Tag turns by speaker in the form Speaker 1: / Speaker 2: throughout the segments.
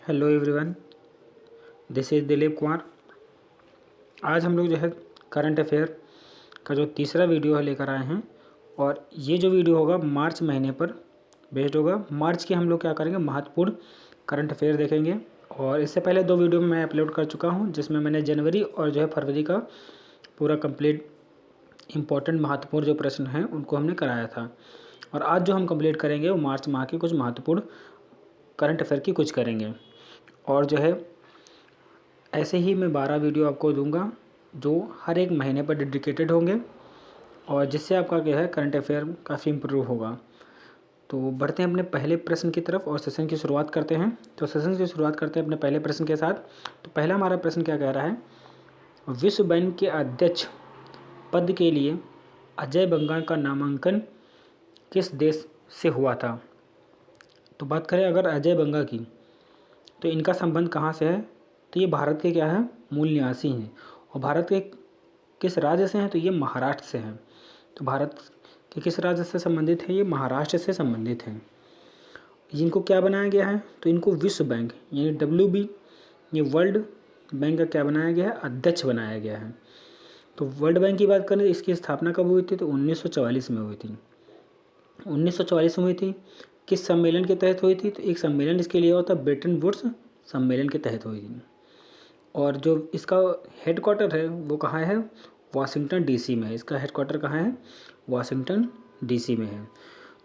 Speaker 1: Hello everyone, this is Dilip Kumar. आज हम लोग जो है करंट अफेयर का जो तीसरा वीडियो है लेकर आए हैं। और ये जो वीडियो होगा मार्च महीने पर बेस्ड होगा। मार्च के हम लोग क्या करेंगे, महत्वपूर्ण करंट अफेयर देखेंगे। और इससे पहले 2 वीडियो में मैं अपलोड कर चुका हूँ, जिसमें मैंने जनवरी और जो है फरवरी का पूरा कंप्लीट इम्पोर्टेंट महत्वपूर्ण जो प्रश्न हैं उनको हमने कराया था। और आज जो हम कंप्लीट करेंगे वो मार्च माह के कुछ महत्वपूर्ण करंट अफेयर की कुछ करेंगे। और जो है ऐसे ही मैं 12 वीडियो आपको दूंगा जो हर एक महीने पर डेडिकेटेड होंगे, और जिससे आपका क्या है करंट अफेयर काफ़ी इम्प्रूव होगा। तो बढ़ते हैं अपने पहले प्रश्न की तरफ और सेशन की शुरुआत करते हैं। तो सेशन की शुरुआत करते हैं अपने पहले प्रश्न के साथ। तो पहला हमारा प्रश्न क्या कह रहा है, विश्व बैंक के अध्यक्ष पद के लिए अजय बंगा का नामांकन किस देश से हुआ था। तो बात करें अगर अजय बंगा की, तो इनका संबंध कहाँ से है, तो ये भारत के क्या है, मूल निवासी हैं। और भारत के किस राज्य से हैं, तो ये महाराष्ट्र से हैं। तो भारत के किस राज्य से संबंधित है, ये महाराष्ट्र से संबंधित हैं। जिनको क्या बनाया गया है, तो इनको विश्व बैंक यानी WB, ये वर्ल्ड बैंक का क्या बनाया गया है, अध्यक्ष बनाया गया है। तो वर्ल्ड बैंक की बात करें, इसकी स्थापना कब हुई थी, तो 1944 में हुई थी। 1944 में हुई थी। किस सम्मेलन के तहत हुई थी, तो एक सम्मेलन इसके लिए हुआ था, ब्रेटन वुड्स सम्मेलन के तहत हुई थी। और जो इसका हेडक्वार्टर है वो कहाँ है, वाशिंगटन DC में है। इसका हेडक्वार्टर कहाँ है, वाशिंगटन DC में है।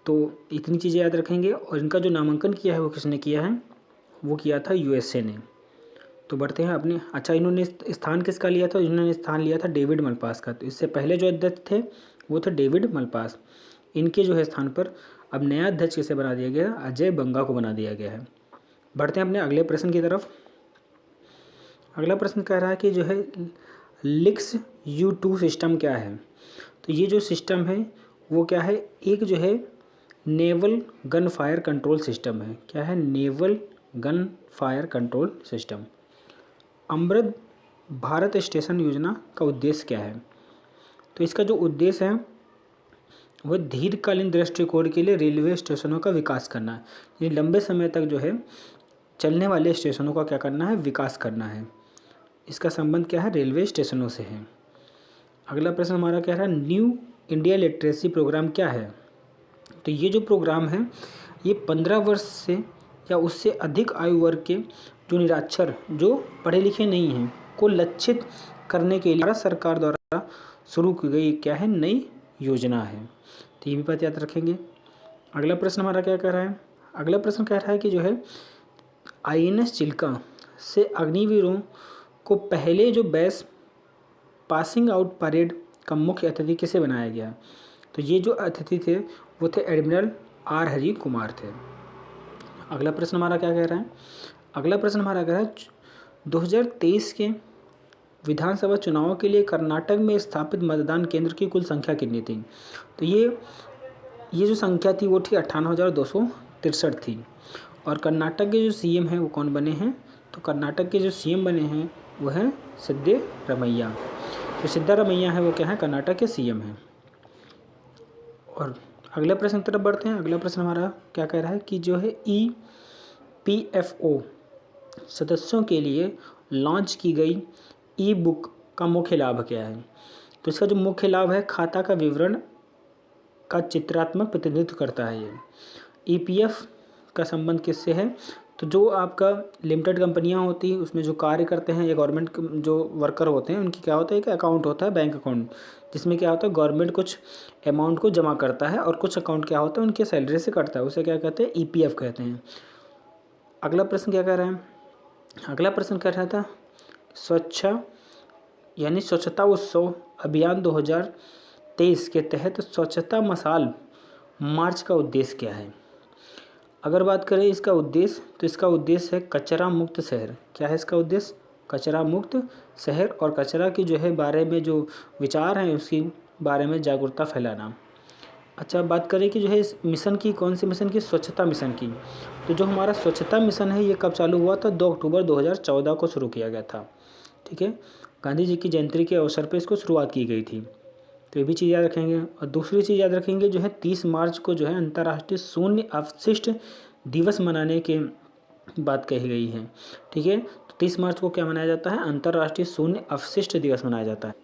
Speaker 1: तो इतनी चीज़ें याद रखेंगे। और इनका जो नामांकन किया है वो किसने किया है, वो किया था USA ने। तो बढ़ते हैं अपने, अच्छा इन्होंने स्थान किसका लिया था, इन्होंने स्थान लिया था डेविड मलपास का। तो इससे पहले जो अध्यक्ष थे वो थे डेविड मलपास। इनके जो है स्थान पर अब नया अध्यक्ष किसे बना दिया गया, अजय बंगा को बना दिया गया है। बढ़ते हैं अपने अगले प्रश्न की तरफ। अगला प्रश्न कह रहा है कि जो है लिक्स U2 सिस्टम क्या है। तो ये जो सिस्टम है वो क्या है, एक जो है naval gun fire control system है। क्या है, naval gun fire control system. Amrit Bharat station Yojana का उद्देश्य क्या है, तो इसका जो उद्देश्य है वह दीर्घकालीन दृष्टिकोण के लिए रेलवे स्टेशनों का विकास करना है। ये लंबे समय तक जो है चलने वाले स्टेशनों का क्या करना है, विकास करना है। इसका संबंध क्या है, रेलवे स्टेशनों से है। अगला प्रश्न हमारा क्या है, न्यू इंडिया लिटरेसी प्रोग्राम क्या है। तो ये जो प्रोग्राम है ये 15 वर्ष से या उससे अधिक आयु वर्ग के जो निरक्षर, जो पढ़े लिखे नहीं हैं, को लक्षित करने के लिए भारत सरकार द्वारा शुरू की गई क्या है, नई योजना है। तो ये भी बात याद रखेंगे। अगला प्रश्न हमारा क्या कह रहा है, अगला प्रश्न कह रहा है कि जो है INS चिल्का से अग्निवीरों को पहले जो बैच पासिंग आउट परेड का मुख्य अतिथि किसे बनाया गया। तो ये जो अतिथि थे वो थे एडमिरल R हरि कुमार थे। अगला प्रश्न हमारा क्या कह रहा है, अगला प्रश्न हमारा कह रहा है 2023 के विधानसभा चुनावों के लिए कर्नाटक में स्थापित मतदान केंद्र की कुल संख्या कितनी थी। तो ये जो संख्या थी वो थी 58,263 थी। और कर्नाटक के जो CM हैं वो कौन बने हैं, तो कर्नाटक के जो CM बने हैं वो हैं सिद्धरामैया। जो सिद्धरामैया है वो क्या है, कर्नाटक के CM हैं। और अगले प्रश्न की तरफ बढ़ते हैं। अगला प्रश्न हमारा क्या कह रहा है कि जो है EPFO सदस्यों के लिए लॉन्च की गई E-बुक का मुख्य लाभ क्या है। तो इसका जो मुख्य लाभ है, खाता का विवरण का चित्रात्मक प्रतिनिधित्व करता है। ये EPF का संबंध किससे है, तो जो आपका लिमिटेड कंपनियां होती हैं उसमें जो कार्य करते हैं या गवर्नमेंट जो वर्कर होते हैं उनकी क्या होता है, एक अकाउंट होता है, बैंक अकाउंट, जिसमें क्या होता है गवर्नमेंट कुछ अमाउंट को जमा करता है और कुछ अकाउंट क्या होता है उनके सैलरी से कटता है, उसे क्या कहते हैं, EPF कहते हैं। अगला प्रश्न क्या कह रहा है, अगला प्रश्न कह रहा था स्वच्छता उत्सव अभियान 2023 के तहत स्वच्छता मशाल मार्च का उद्देश्य क्या है। अगर बात करें इसका उद्देश्य, तो इसका उद्देश्य है कचरा मुक्त शहर। क्या है इसका उद्देश्य, कचरा मुक्त शहर और कचरा की जो है बारे में जो विचार हैं उसकी बारे में जागरूकता फैलाना। अच्छा बात करें कि जो है इस मिशन की, कौन से मिशन की, स्वच्छता मिशन की। तो जो हमारा स्वच्छता मिशन है ये कब चालू हुआ था, 2 अक्टूबर 2014 को शुरू किया गया था। ठीक है, गांधी जी की जयंती के अवसर पर इसको शुरुआत की गई थी। तो ये भी चीज़ याद रखेंगे। और दूसरी चीज़ याद रखेंगे जो है 30 मार्च को जो है अंतर्राष्ट्रीय शून्य अपशिष्ट दिवस मनाने के बात कही गई है। ठीक है, तो 30 मार्च को क्या मनाया जाता है? अंतर्राष्ट्रीय शून्य अपशिष्ट दिवस मनाया जाता है।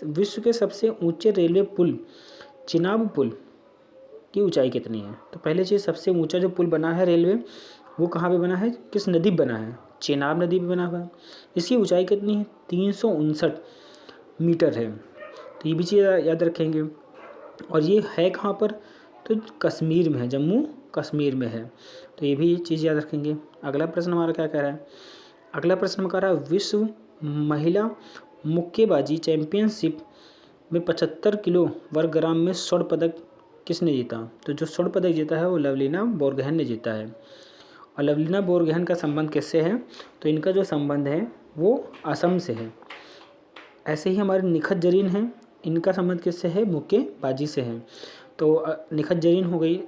Speaker 1: विश्व के सबसे ऊंचे रेलवे पुल चिनाब पुल की ऊंचाई कितनी है? तो पहले चीज़, सबसे ऊंचा जो पुल बना है रेलवे, वो कहाँ पे बना है, किस नदी पे बना है? चेनाब नदी पे बना हुआ है। इसकी ऊंचाई कितनी है? 359 मीटर है। तो ये भी चीज़ याद रखेंगे। और ये है कहाँ पर? तो कश्मीर में है, जम्मू कश्मीर में है। तो ये भी चीज़ याद रखेंगे। अगला प्रश्न हमारा क्या कह रहा है? अगला प्रश्न कह रहा है विश्व महिला मुक्केबाजी चैंपियनशिप में 75 किलो वर्ग ग्राम में स्वर्ण पदक किसने जीता? तो जो स्वर्ण पदक जीता है वो लवलीना बोरगोहेन ने जीता है। और लवलीना बोरगोहेन का संबंध किससे है? तो इनका जो संबंध है वो असम से है। ऐसे ही हमारे निखत जरीन हैं, इनका संबंध किससे है? मुक्केबाजी से है। तो निखत जरीन हो गई,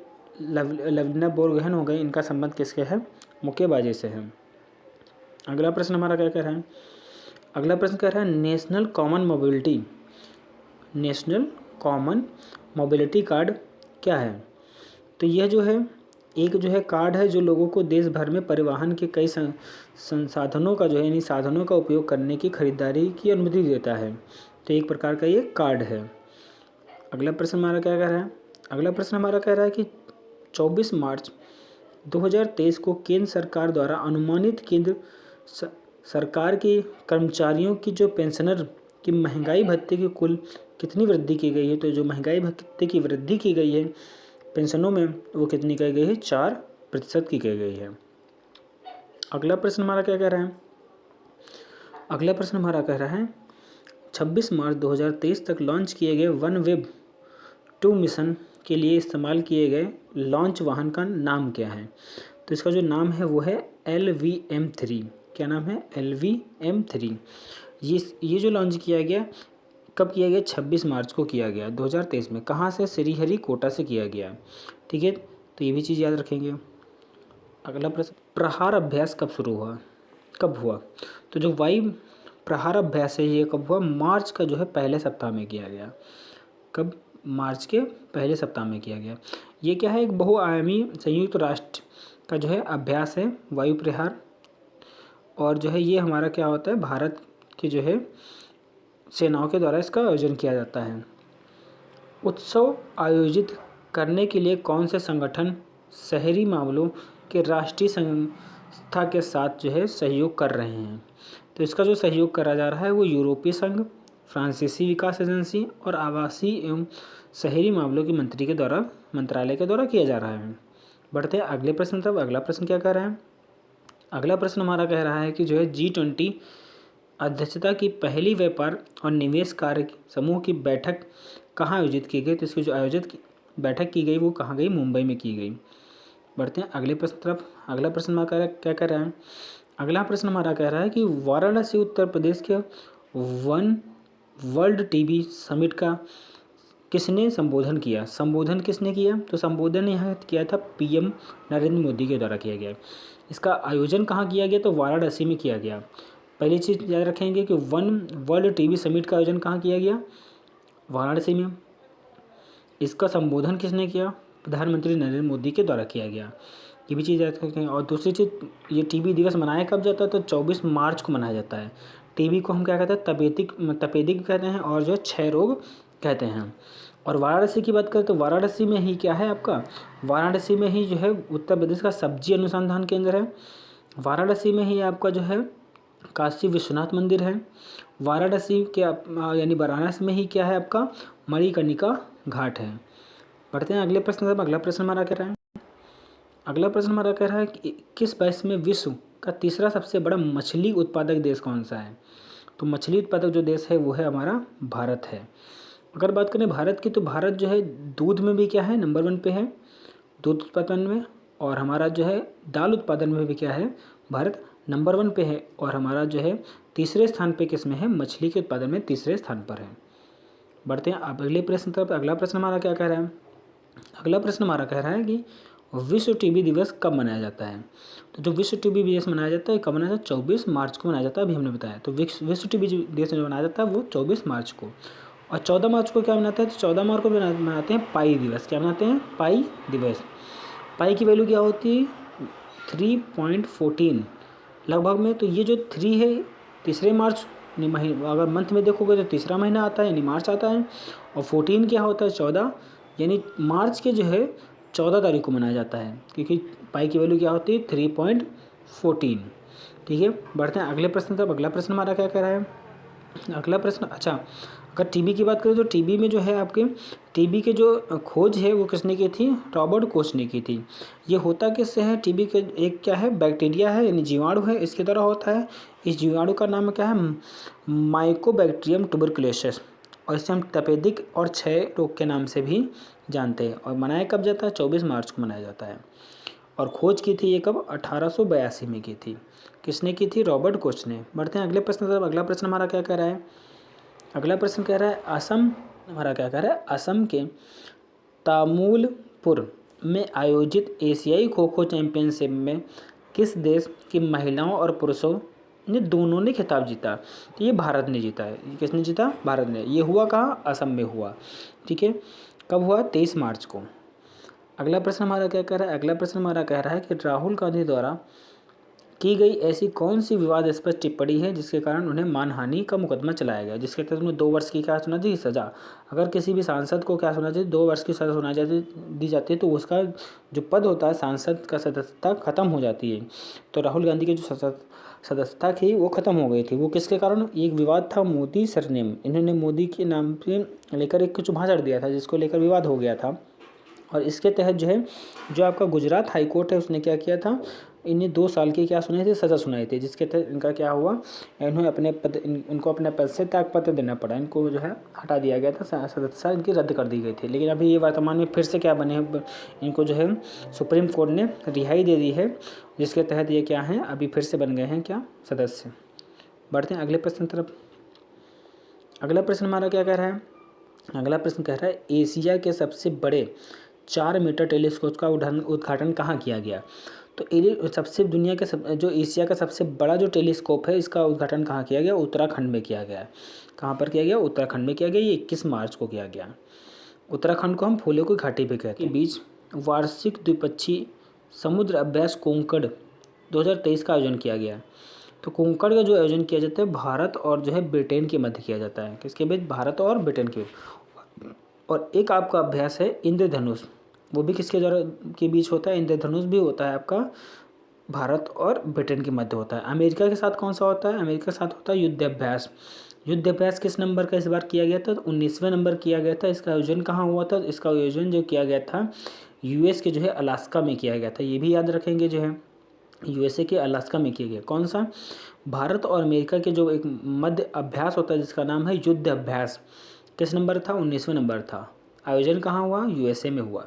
Speaker 1: लवलीना बोरगोहेन हो गई, इनका संबंध किसके है? मुक्केबाजी से है। अगला प्रश्न हमारा क्या कह रहा है? अगला प्रश्न कह रहा है नेशनल कॉमन मोबिलिटी कार्ड क्या है? तो यह जो है एक जो है कार्ड है जो लोगों को देश भर में परिवहन के कई संसाधनों का जो है, यानी साधनों का उपयोग करने की खरीदारी की अनुमति देता है। तो एक प्रकार का ये कार्ड है। अगला प्रश्न हमारा क्या कह रहा है? अगला प्रश्न हमारा कह रहा है कि 24 मार्च 2023 को केंद्र सरकार द्वारा अनुमानित केंद्र सरकार के कर्मचारियों की जो पेंशनर की महंगाई भत्ते की कुल कितनी वृद्धि की गई है? तो जो महंगाई भत्ते की वृद्धि की गई है पेंशनों में, वो कितनी की गई है? 4% की गई है। अगला प्रश्न हमारा क्या कह रहा है? अगला प्रश्न हमारा कह रहा है 26 मार्च 2023 तक लॉन्च किए गए वन वेब 2 मिशन के लिए इस्तेमाल किए गए लॉन्च वाहन का नाम क्या है? तो इसका जो नाम है वो है LVM-3। क्या नाम है? LVM-3। ये जो लॉन्च किया गया, कब किया गया? 26 मार्च को किया गया 2023 में। कहाँ से? श्रीहरिकोटा से किया गया। ठीक है, तो ये भी चीज़ याद रखेंगे। अगला प्रश्न, प्रहार अभ्यास कब शुरू हुआ, कब हुआ? तो जो वायु प्रहार अभ्यास है ये कब हुआ? मार्च का जो है पहले सप्ताह में किया गया। कब? मार्च के पहले सप्ताह में किया गया। ये क्या है? एक बहुआयामी संयुक्त राष्ट्र का जो है अभ्यास है वायु प्रहार। और जो है ये हमारा क्या होता है? भारत की जो है सेनाओं के द्वारा इसका आयोजन किया जाता है। उत्सव आयोजित करने के लिए कौन से संगठन शहरी मामलों के राष्ट्रीय संस्था के साथ जो है सहयोग कर रहे हैं? तो इसका जो सहयोग करा जा रहा है वो यूरोपीय संघ, फ्रांसीसी विकास एजेंसी और आवासीय एवं शहरी मामलों के मंत्रालय के द्वारा किया जा रहा है। बढ़ते हैं अगले प्रश्न तब। अगला प्रश्न क्या कह रहा है? अगला प्रश्न हमारा कह रहा है कि जो है G20 अध्यक्षता की पहली व्यापार और निवेश कार्य समूह की बैठक कहाँ आयोजित की गई? तो इसकी जो बैठक की गई वो कहाँ गई? मुंबई में की गई। बढ़ते हैं अगले प्रश्न तरफ। अगला प्रश्न हमारा क्या कह रहा है? अगला प्रश्न हमारा कह रहा है कि वाराणसी उत्तर प्रदेश के वर्ल्ड टीबी समिट का किसने संबोधन किया? संबोधन किसने किया? तो संबोधन यहाँ किया था PM नरेंद्र मोदी के द्वारा किया गया। इसका आयोजन कहाँ किया गया? तो वाराणसी में किया गया। पहली चीज़ याद रखेंगे कि वर्ल्ड टीबी समिट का आयोजन कहाँ किया गया? वाराणसी में। इसका संबोधन किसने किया? प्रधानमंत्री नरेंद्र मोदी के द्वारा किया गया। ये भी चीज़ याद रखेंगे। और दूसरी चीज़, ये टीबी दिवस मनाया कब जाता है? तो 24 मार्च को मनाया जाता है। टीबी को हम क्या कहते हैं? तपेदिक कहते हैं, और जो क्षय रोग कहते हैं। और वाराणसी की बात करें तो वाराणसी में ही क्या है आपका? वाराणसी में ही जो है उत्तर प्रदेश का सब्जी अनुसंधान केंद्र है। वाराणसी में ही आपका जो है काशी विश्वनाथ मंदिर है। वाराणसी के यानी वाराणसी में ही क्या है आपका? मणिकर्णिका घाट है। बढ़ते हैं अगले प्रश्न तब। अगला प्रश्न हमारा कह रहा है, अगला प्रश्न हमारा कह रहा है कि 21 में विश्व का तीसरा सबसे बड़ा मछली उत्पादक देश कौन सा है? तो मछली उत्पादक जो देश है वो है हमारा भारत है। अगर बात करें भारत की, तो भारत जो है दूध में भी क्या है? नंबर 1 पे है दूध उत्पादन में। और हमारा जो है दाल उत्पादन में भी क्या है? भारत नंबर 1 पे है। और हमारा जो है तीसरे स्थान पे किस में है? मछली के उत्पादन में तीसरे स्थान पर है। बढ़ते हैं अब अगले प्रश्न तरफ। अगला प्रश्न हमारा क्या कह रहा है? अगला प्रश्न हमारा कह रहा है कि विश्व टीबी दिवस कब मनाया जाता है? तो जो विश्व टीबी दिवस मनाया जाता है कब मनाया जाता है? 24 मार्च को मनाया जाता है, अभी हमने बताया। तो विश्व टीबी दिवस जो मनाया जाता है वो 24 मार्च को। और 14 मार्च को क्या मनाते हैं? तो 14 मार्च को मनाते हैं पाई दिवस। क्या मनाते हैं? पाई दिवस। पाई की वैल्यू क्या होती है? 3.14 लगभग में। तो ये जो 3 है तीसरे मार्च महीने, अगर मंथ में देखोगे तो तीसरा महीना आता है यानी मार्च आता है, और 14 क्या होता है 14, यानी मार्च के जो है 14 तारीख को मनाया जाता है, क्योंकि पाई की वैल्यू क्या होती है 3.14। ठीक है, बढ़ते हैं अगले प्रश्न तक। अगला प्रश्न हमारा क्या कह रहा है, अगला प्रश्न, अच्छा अगर टीबी की बात करें तो टीबी में जो है आपके टीबी के जो खोज है वो किसने की थी, रॉबर्ट कोच ने की थी। ये होता किससे है, टीबी के एक क्या है बैक्टीरिया है यानी जीवाणु है, इसके द्वारा होता है। इस जीवाणु का नाम क्या है, माइकोबैक्टीरियम ट्यूबरकुलोसिस, और इसे हम तपेदिक और क्षय रोग के नाम से भी जानते हैं। और मनाया कब जाता है, 24 मार्च को मनाया जाता है। और खोज की थी ये कब, 1882 में की थी। किसने की थी, रॉबर्ट कोच ने। बढ़ते हैं अगले प्रश्न तरफ। अगला प्रश्न हमारा क्या कह रहा है, अगला प्रश्न कह रहा है असम, हमारा क्या कह रहा है, असम के तामुलपुर में आयोजित एशियाई खो खो चैंपियनशिप में किस देश की महिलाओं और पुरुषों ने दोनों ने खिताब जीता। तो ये भारत ने जीता है। ये किसने जीता, भारत ने। ये हुआ कहाँ, असम में हुआ। ठीक है, कब हुआ, 23 मार्च को। अगला प्रश्न हमारा क्या कह रहा है, अगला प्रश्न हमारा कह रहा है कि राहुल गांधी द्वारा की गई ऐसी कौन सी विवादास्पद टिप्पणी है जिसके कारण उन्हें मानहानि का मुकदमा चलाया गया, जिसके तहत उन्हें 2 वर्ष की क्या सुना चाहिए, सजा। अगर किसी भी सांसद को क्या सुना चाहिए, 2 वर्ष की सजा सुना जाती दी जाती है, तो उसका जो पद होता है सांसद का सदस्यता खत्म हो जाती है। तो राहुल गांधी की जो सदस्यता थी वो खत्म हो गई थी। वो किसके कारण, एक विवाद था मोदी सरनेम, इन्होंने मोदी के नाम से लेकर एक कुछ भाषण दिया था जिसको लेकर विवाद हो गया था। और इसके तहत जो है, जो आपका गुजरात हाई कोर्ट है उसने क्या किया था, इन्हें 2 साल की क्या सुनाई थी, सज़ा सुनाई थी, जिसके तहत इनका क्या हुआ, इन्होंने अपने पद इनको अपने पद से त्यागपत्र देना पड़ा। इनको जो है हटा दिया गया था, सदस्यता इनकी रद्द कर दी गई थी। लेकिन अभी ये वर्तमान में फिर से क्या बने, इनको जो है सुप्रीम कोर्ट ने रिहाई दे दी है, जिसके तहत ये क्या हैं, अभी फिर से बन गए हैं क्या, सदस्य। बढ़ते हैं अगले प्रश्न तरफ। अगला प्रश्न हमारा क्या कह रहा है, अगला प्रश्न कह रहा है एशिया के सबसे बड़े 4 मीटर टेलीस्कोप का उद्घाटन कहाँ किया गया। तो सबसे दुनिया के जो एशिया का सबसे बड़ा जो टेलीस्कोप है इसका उद्घाटन कहाँ किया गया, उत्तराखंड में किया गया। कहाँ पर किया गया, उत्तराखंड में किया गया। ये 21 मार्च को किया गया। उत्तराखंड को हम फूलों की घाटी पे कहते हैं। बीच वार्षिक द्विपक्षीय समुद्र अभ्यास कोंकण 2023 का आयोजन किया गया। तो कोंकण का जो आयोजन किया जाता है भारत और जो है ब्रिटेन के मध्य किया जाता है। किसके बीच, भारत और ब्रिटेन के। और एक आपका अभ्यास है इंद्रधनुष, वो भी किसके द्वारा के बीच होता है, इंद्रधनुष भी होता है आपका भारत और ब्रिटेन के मध्य होता है। अमेरिका के साथ कौन सा होता है, अमेरिका के साथ होता है युद्धाभ्यास। युद्धाभ्यास किस नंबर का इस बार किया गया था, 19वें नंबर किया गया था। इसका आयोजन कहाँ हुआ था, इसका आयोजन जो किया गया था यूएस के जो है अलास्का में किया गया था। ये भी याद रखेंगे, जो है यूएसए के अलास्का में किया गया। कौन सा, भारत और अमेरिका के जो एक मध्य अभ्यास होता है जिसका नाम है युद्ध अभ्यास। किस नंबर था, 19वें नंबर था। आयोजन कहाँ हुआ, यूएसए में हुआ।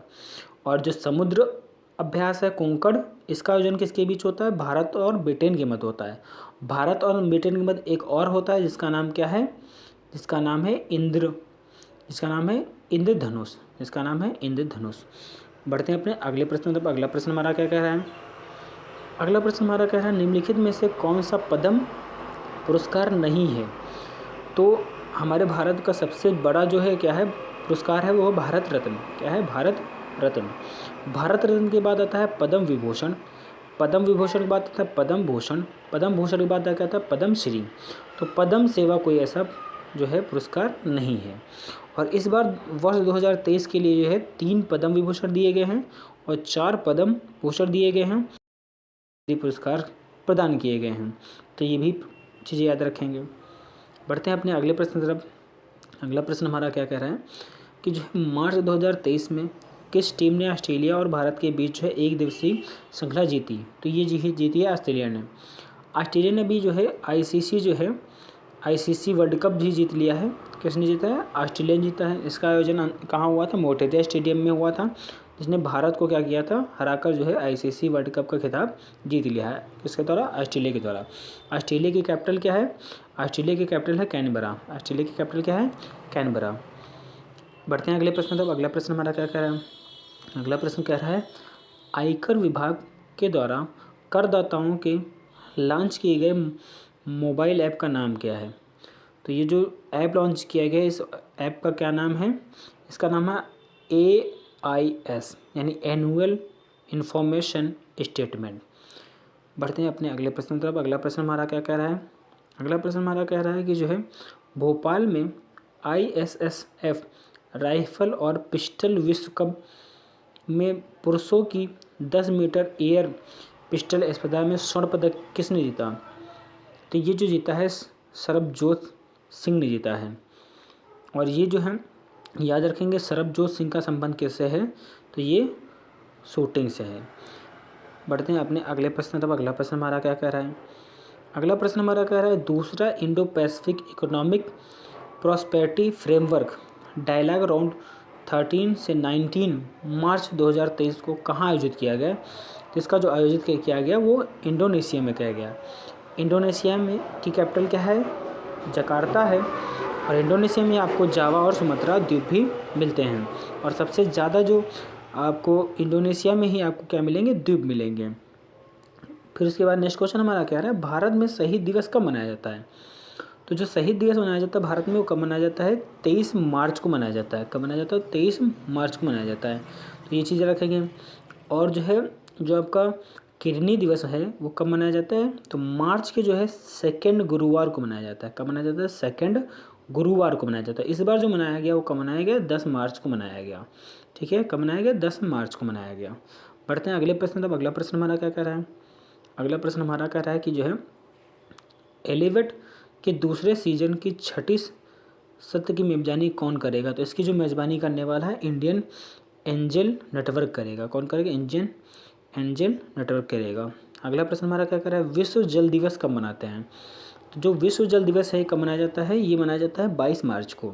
Speaker 1: और जो समुद्र अभ्यास है कोंकण, इसका आयोजन किसके बीच होता है, भारत और ब्रिटेन के मध्य होता है। भारत और ब्रिटेन के मध्य एक और होता है जिसका नाम क्या है, जिसका नाम है जिसका नाम है इंद्रधनुष, जिसका नाम है इंद्रधनुष। बढ़ते हैं अपने अगले प्रश्न तक। अगला प्रश्न हमारा क्या कह रहा है, अगला प्रश्न हमारा कह रहा है निम्नलिखित में से कौन सा पद्म पुरस्कार नहीं है। तो हमारे भारत का सबसे बड़ा जो है क्या है पुरस्कार है, वो भारत रत्न। क्या है, भारत रत्न। भारत रत्न के बाद आता है पद्म विभूषण, पद्म विभूषण के बाद आता है पद्म भूषण, पद्म भूषण के बाद आता है पद्म श्री। तो पद्म सेवा कोई ऐसा जो है पुरस्कार नहीं है। और इस बार वर्ष 2023 के लिए जो है 3 पद्म विभूषण दिए गए हैं और 4 पद्म भूषण दिए गए हैं, पुरस्कार प्रदान किए गए हैं। तो ये भी चीज़ें याद रखेंगे। बढ़ते हैं अपने अगले प्रश्न तरफ। अगला प्रश्न हमारा क्या कह रहा है कि जो मार्च 2023 में किस टीम ने ऑस्ट्रेलिया और भारत के बीच जो है 1 दिवसीय श्रृंखला जीती। तो ये जीती है ऑस्ट्रेलिया ने। ऑस्ट्रेलिया ने भी जो है आईसीसी वर्ल्ड कप भी जीत लिया है। किसने जीता है, ऑस्ट्रेलिया ने जीता है। इसका आयोजन कहाँ हुआ था, मोटेरा स्टेडियम में हुआ था, जिसने भारत को क्या किया था, हराकर जो है आईसीसी वर्ल्ड कप का खिताब जीत लिया है। किसके द्वारा, ऑस्ट्रेलिया के द्वारा। ऑस्ट्रेलिया की कैपिटल क्या है, ऑस्ट्रेलिया की कैपिटल है कैनबरा। ऑस्ट्रेलिया की कैपिटल क्या है, कैनबरा। बढ़ते हैं अगले प्रश्न तक। अगला प्रश्न हमारा क्या कह रहा है, अगला प्रश्न कह रहा है आयकर विभाग के द्वारा करदाताओं के लॉन्च किए गए मोबाइल ऐप का नाम क्या है। तो ये जो ऐप लॉन्च किया गया है इस ऐप का क्या नाम है, इसका नाम है AIS यानी एनुअल इंफॉर्मेशन स्टेटमेंट। बढ़ते हैं अपने अगले प्रश्न की तरफ। अगला प्रश्न हमारा क्या कह रहा है? अगला प्रश्न हमारा कह रहा है कि जो है भोपाल में ISSF राइफल और पिस्टल विश्व कप में पुरुषों की 10 मीटर एयर पिस्टल स्पर्धा में स्वर्ण पदक किसने जीता? तो ये जो जीता है सरबजोत सिंह ने जीता है। और ये जो है याद रखेंगे, सरबजोत सिंह का संबंध किससे है? तो ये शूटिंग से है। बढ़ते हैं अपने अगले प्रश्न तब। अगला प्रश्न हमारा क्या कह रहा है? अगला प्रश्न हमारा कह रहा है दूसरा Indo Pacific economic prosperity framework dialogue round 13 से 19 मार्च 2023 को कहाँ आयोजित किया गया? जिसका जो आयोजित किया गया वो इंडोनेशिया में किया गया। इंडोनेशिया में की कैपिटल क्या है? जकार्ता है। और इंडोनेशिया में आपको जावा और सुमात्रा द्वीप भी मिलते हैं। और सबसे ज़्यादा जो आपको इंडोनेशिया में ही आपको क्या मिलेंगे? द्वीप मिलेंगे। फिर उसके बाद नेक्स्ट क्वेश्चन हमारा क्या है? भारत में शहीद दिवस कब मनाया जाता है? तो जो शहीद दिवस मनाया जाता है भारत में वो कब मनाया जाता है? 23 मार्च को मनाया जाता है। कब मनाया जाता है? 23 मार्च को मनाया जाता है। तो ये चीज़ें रखेंगे। और जो है जो आपका किडनी दिवस है वो कब मनाया जाता है? तो मार्च के जो है 2nd गुरुवार को मनाया जाता है। कब मनाया जाता है? 2nd गुरुवार को मनाया जाता है। इस बार जो मनाया गया वो कब मनाया गया? 10 मार्च को मनाया गया। ठीक है, कब मनाया गया? 10 मार्च को मनाया गया। बढ़ते हैं अगले प्रश्न तब। अगला प्रश्न हमारा क्या कह रहा है? अगला प्रश्न हमारा कह रहा है कि जो है एलिवेट के दूसरे सीजन की 6ठी सत्र की मेजबानी कौन करेगा? तो इसकी जो मेजबानी करने वाला है इंडियन एंजल नेटवर्क करेगा। कौन करेगा? इंडियन एंजल नेटवर्क करेगा। अगला प्रश्न हमारा क्या कर रहा है? विश्व जल दिवस कब मनाते हैं? तो जो विश्व जल दिवस है कब मनाया जाता है? ये मनाया जाता है 22 मार्च को।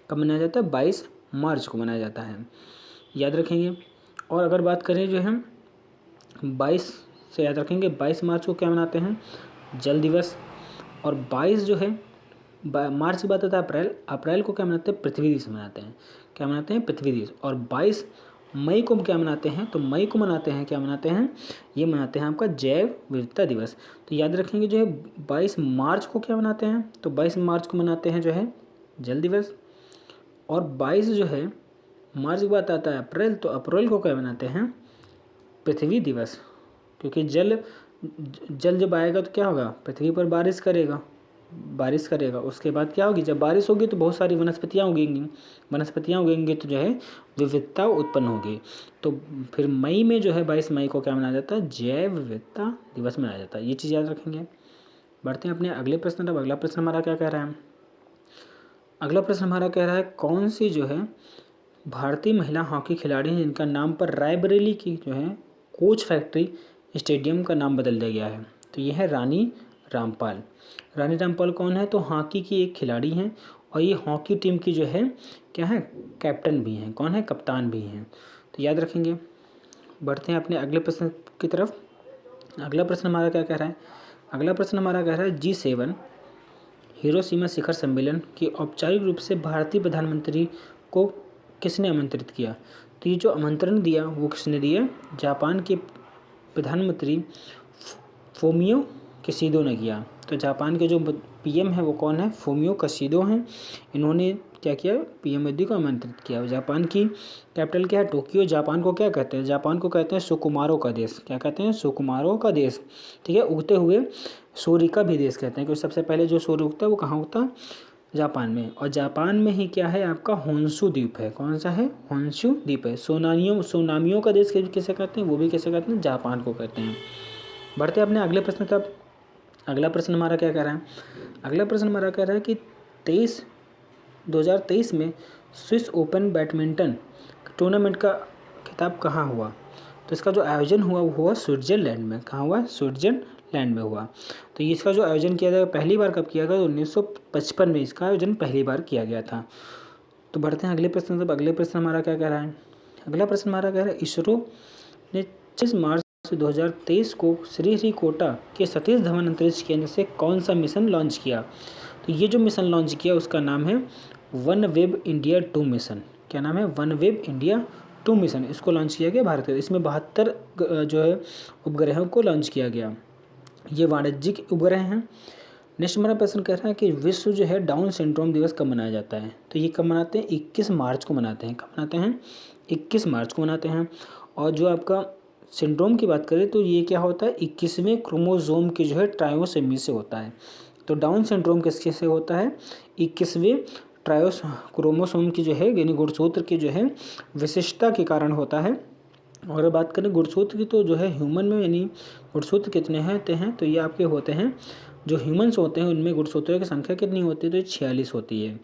Speaker 1: कब मनाया जाता है? 22 मार्च को मनाया जाता है, याद रखेंगे। और अगर बात करें जो है 22 से याद रखेंगे 22 मार्च को क्या मनाते हैं? जल दिवस। और 22 जो है मार्च की बात होता है अप्रैल। अप्रैल को क्या मनाते हैं? पृथ्वी दिवस मनाते हैं। क्या मनाते हैं? पृथ्वी दिवस। और 22 मई को क्या मनाते हैं? तो मई को मनाते हैं, क्या मनाते हैं? ये मनाते हैं आपका जैव विविधता दिवस। तो याद रखेंगे जो है 22 मार्च को क्या मनाते हैं? तो 22 मार्च को मनाते हैं जो है जल दिवस। और 22 जो है मार्च की बात आता है अप्रैल, तो अप्रैल को क्या मनाते हैं? पृथ्वी दिवस। क्योंकि जल जब आएगा तो क्या होगा? पृथ्वी पर बारिश करेगा। उसके बाद क्या होगी? जब बारिश होगी तो बहुत सारी वनस्पतियाँ उगेंगी तो जो है विविधता उत्पन्न होगी। तो फिर मई में जो है 22 मई को क्या मनाया जाता है? जैव विविधता दिवस मनाया जाता है। ये चीज़ याद रखेंगे। बढ़ते हैं अपने अगले प्रश्न तब। अगला प्रश्न हमारा क्या कह रहा है? अगला प्रश्न हमारा कह रहा है कौन सी जो है भारतीय महिला हॉकी खिलाड़ी हैं जिनका नाम पर रायबरेली की जो है कोच फैक्ट्री स्टेडियम का नाम बदल दिया गया है? तो ये है रानी रामपाल। रानी रामपाल कौन है? तो हॉकी की एक खिलाड़ी हैं और ये हॉकी टीम की जो है क्या है? कैप्टन भी हैं। कौन है? कप्तान भी हैं। तो याद रखेंगे। बढ़ते हैं अपने अगले प्रश्न की तरफ। अगला प्रश्न हमारा क्या कह रहा है? अगला प्रश्न हमारा कह रहा है G7 हिरोशिमा शिखर सम्मेलन की औपचारिक रूप से भारतीय प्रधानमंत्री को किसने आमंत्रित किया? तो ये जो आमंत्रण दिया वो किसने दिया? जापान के प्रधानमंत्री फोमियो किशिदो ने किया। तो जापान के जो PM है वो कौन है? फोमियो किशिदो हैं। इन्होंने क्या किया? PM मोदी को आमंत्रित किया। जापान की कैपिटल क्या है? टोक्यो। जापान को क्या कहते हैं? जापान को कहते हैं सुकुमारों का देश। क्या कहते हैं? सुकुमारों का देश। ठीक है, उगते हुए सूर्य का भी देश कहते हैं, क्योंकि सबसे पहले जो सूर्य उगता है वो कहाँ उगता है? जापान में। और जापान में ही क्या है आपका? होन्शु द्वीप है। कौन सा है? होन्शु द्वीप है। सोनामियों का देश किसे कहते हैं? वो भी किसे कहते हैं? जापान को कहते हैं। बढ़ते हैं अपने अगले प्रश्न तब। अगला प्रश्न हमारा क्या कह रहा है? अगला प्रश्न हमारा कह रहा है कि 2023 में स्विस ओपन बैडमिंटन टूर्नामेंट का खिताब कहाँ हुआ? तो इसका जो आयोजन हुआ वो हुआ स्विट्जरलैंड में। कहाँ हुआ? स्विट्जरलैंड में हुआ। तो इसका जो आयोजन किया गया पहली बार कब किया गया? 1955 में इसका आयोजन पहली बार किया गया था। तो बढ़ते हैं अगले प्रश्न तब। अगले प्रश्न हमारा क्या कह रहा है? अगला प्रश्न हमारा कह रहा है इसरो ने 26 मार्च 2023 को श्रीहरिकोटा के सतीश धवन अंतरिक्ष केंद्र से कौन सा मिशन लॉन्च किया? तो ये जो मिशन लॉन्च किया उसका नाम है वनवेब इंडिया 2 मिशन। क्या नाम है? OneWeb India 2 mission. इसको लॉन्च किया गया भारत में। इसमें 72 जो है उपग्रहों को लॉन्च किया गया। ये वाणिज्यिक उपग्रह हैं। नेक्स्ट हमारा प्रश्न कह रहा है कि विश्व जो है डाउन सिंड्रोम दिवस कब मनाया जाता है? तो ये कब मनाते हैं? 21 मार्च को मनाते हैं। कब मनाते हैं? 21 मार्च को मनाते हैं। और जो आपका सिंड्रोम की बात करें तो ये क्या होता है, 21वें क्रोमोसोम की जो है ट्रायोसेमी से होता है। तो डाउन सिंड्रोम किसके से होता है, 21वें क्रोमोसोम की जो है यानी गुणसूत्र की जो है विशिष्टता के कारण होता है। और बात करें गुणसूत्र की तो जो है ह्यूमन में यानी गुणसूत्र कितने होते हैं, तो ये आपके होते हैं जो ह्यूमन्स होते हैं उनमें गुणसूत्रों की संख्या कितनी होती है, तो 46 होती है।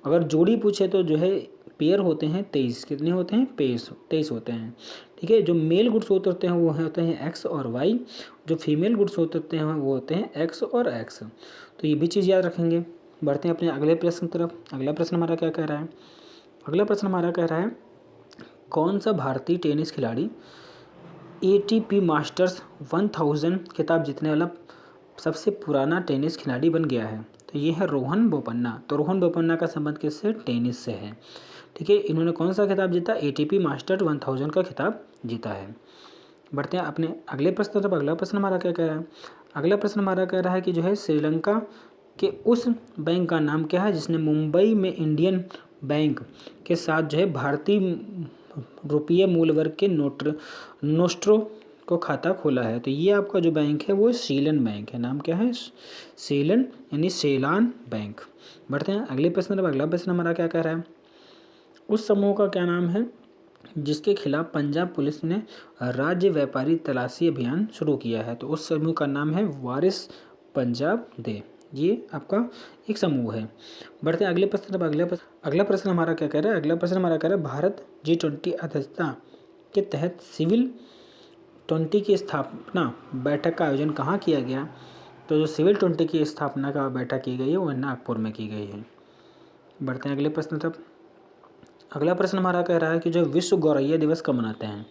Speaker 1: अगर जोड़ी पूछे तो जो है पेयर होते हैं 23, कितने होते हैं 23 होते हैं। ठीक है, जो मेल गुणसूत्र होते हैं वो होते हैं एक्स और वाई, जो फीमेल गुणसूत्र होते हैं वो होते हैं एक्स और एक्स। तो ये भी चीज़ याद रखेंगे। बढ़ते हैं अपने अगले प्रश्न की तरफ। अगला प्रश्न हमारा क्या कह रहा है, अगला प्रश्न हमारा कह रहा है कौन सा भारतीय टेनिस खिलाड़ी ATP मास्टर्स 1000 खिताब जीतने वाला सबसे पुराना टेनिस खिलाड़ी बन गया है, तो ये है रोहन बोपन्ना। तो रोहन बोपन्ना का संबंध किससे, टेनिस से है। ठीक है, इन्होंने कौन सा खिताब जीता, ATP मास्टर 1000 का खिताब जीता है। बढ़ते हैं अपने अगले प्रश्न तरफ। अगला प्रश्न हमारा क्या कह रहा है, अगला प्रश्न हमारा कह रहा है कि जो है श्रीलंका के उस बैंक का नाम क्या है जिसने मुंबई में इंडियन बैंक के साथ जो है भारतीय रुपये मूल वर्ग के नोस्ट्रो को खाता खोला है। तो ये आपका जो बैंक है वो सीलन बैंक है। नाम क्या है, सीलन यानी सेलान बैंक। बढ़ते हैं अगले प्रश्न तरफ। अगला प्रश्न हमारा क्या कह रहा है, उस समूह का क्या नाम है जिसके खिलाफ पंजाब पुलिस ने राज्य व्यापारी तलाशी अभियान शुरू किया है। तो उस समूह का नाम है वारिस पंजाब दे। ये आपका एक समूह है। बढ़ते हैं अगले प्रश्न तरफ। अगला प्रश्न हमारा क्या कह रहा है, अगला प्रश्न हमारा कह रहा है भारत G20 अध्यक्षता के तहत सिविल 20 की स्थापना बैठक का आयोजन कहाँ किया गया। तो जो सिविल 20 की स्थापना का बैठक की गई है वो नागपुर में की गई है। बढ़ते हैं अगले प्रश्न तरफ। अगला प्रश्न हमारा कह रहा है कि जो विश्व गौरैया दिवस कब मनाते हैं।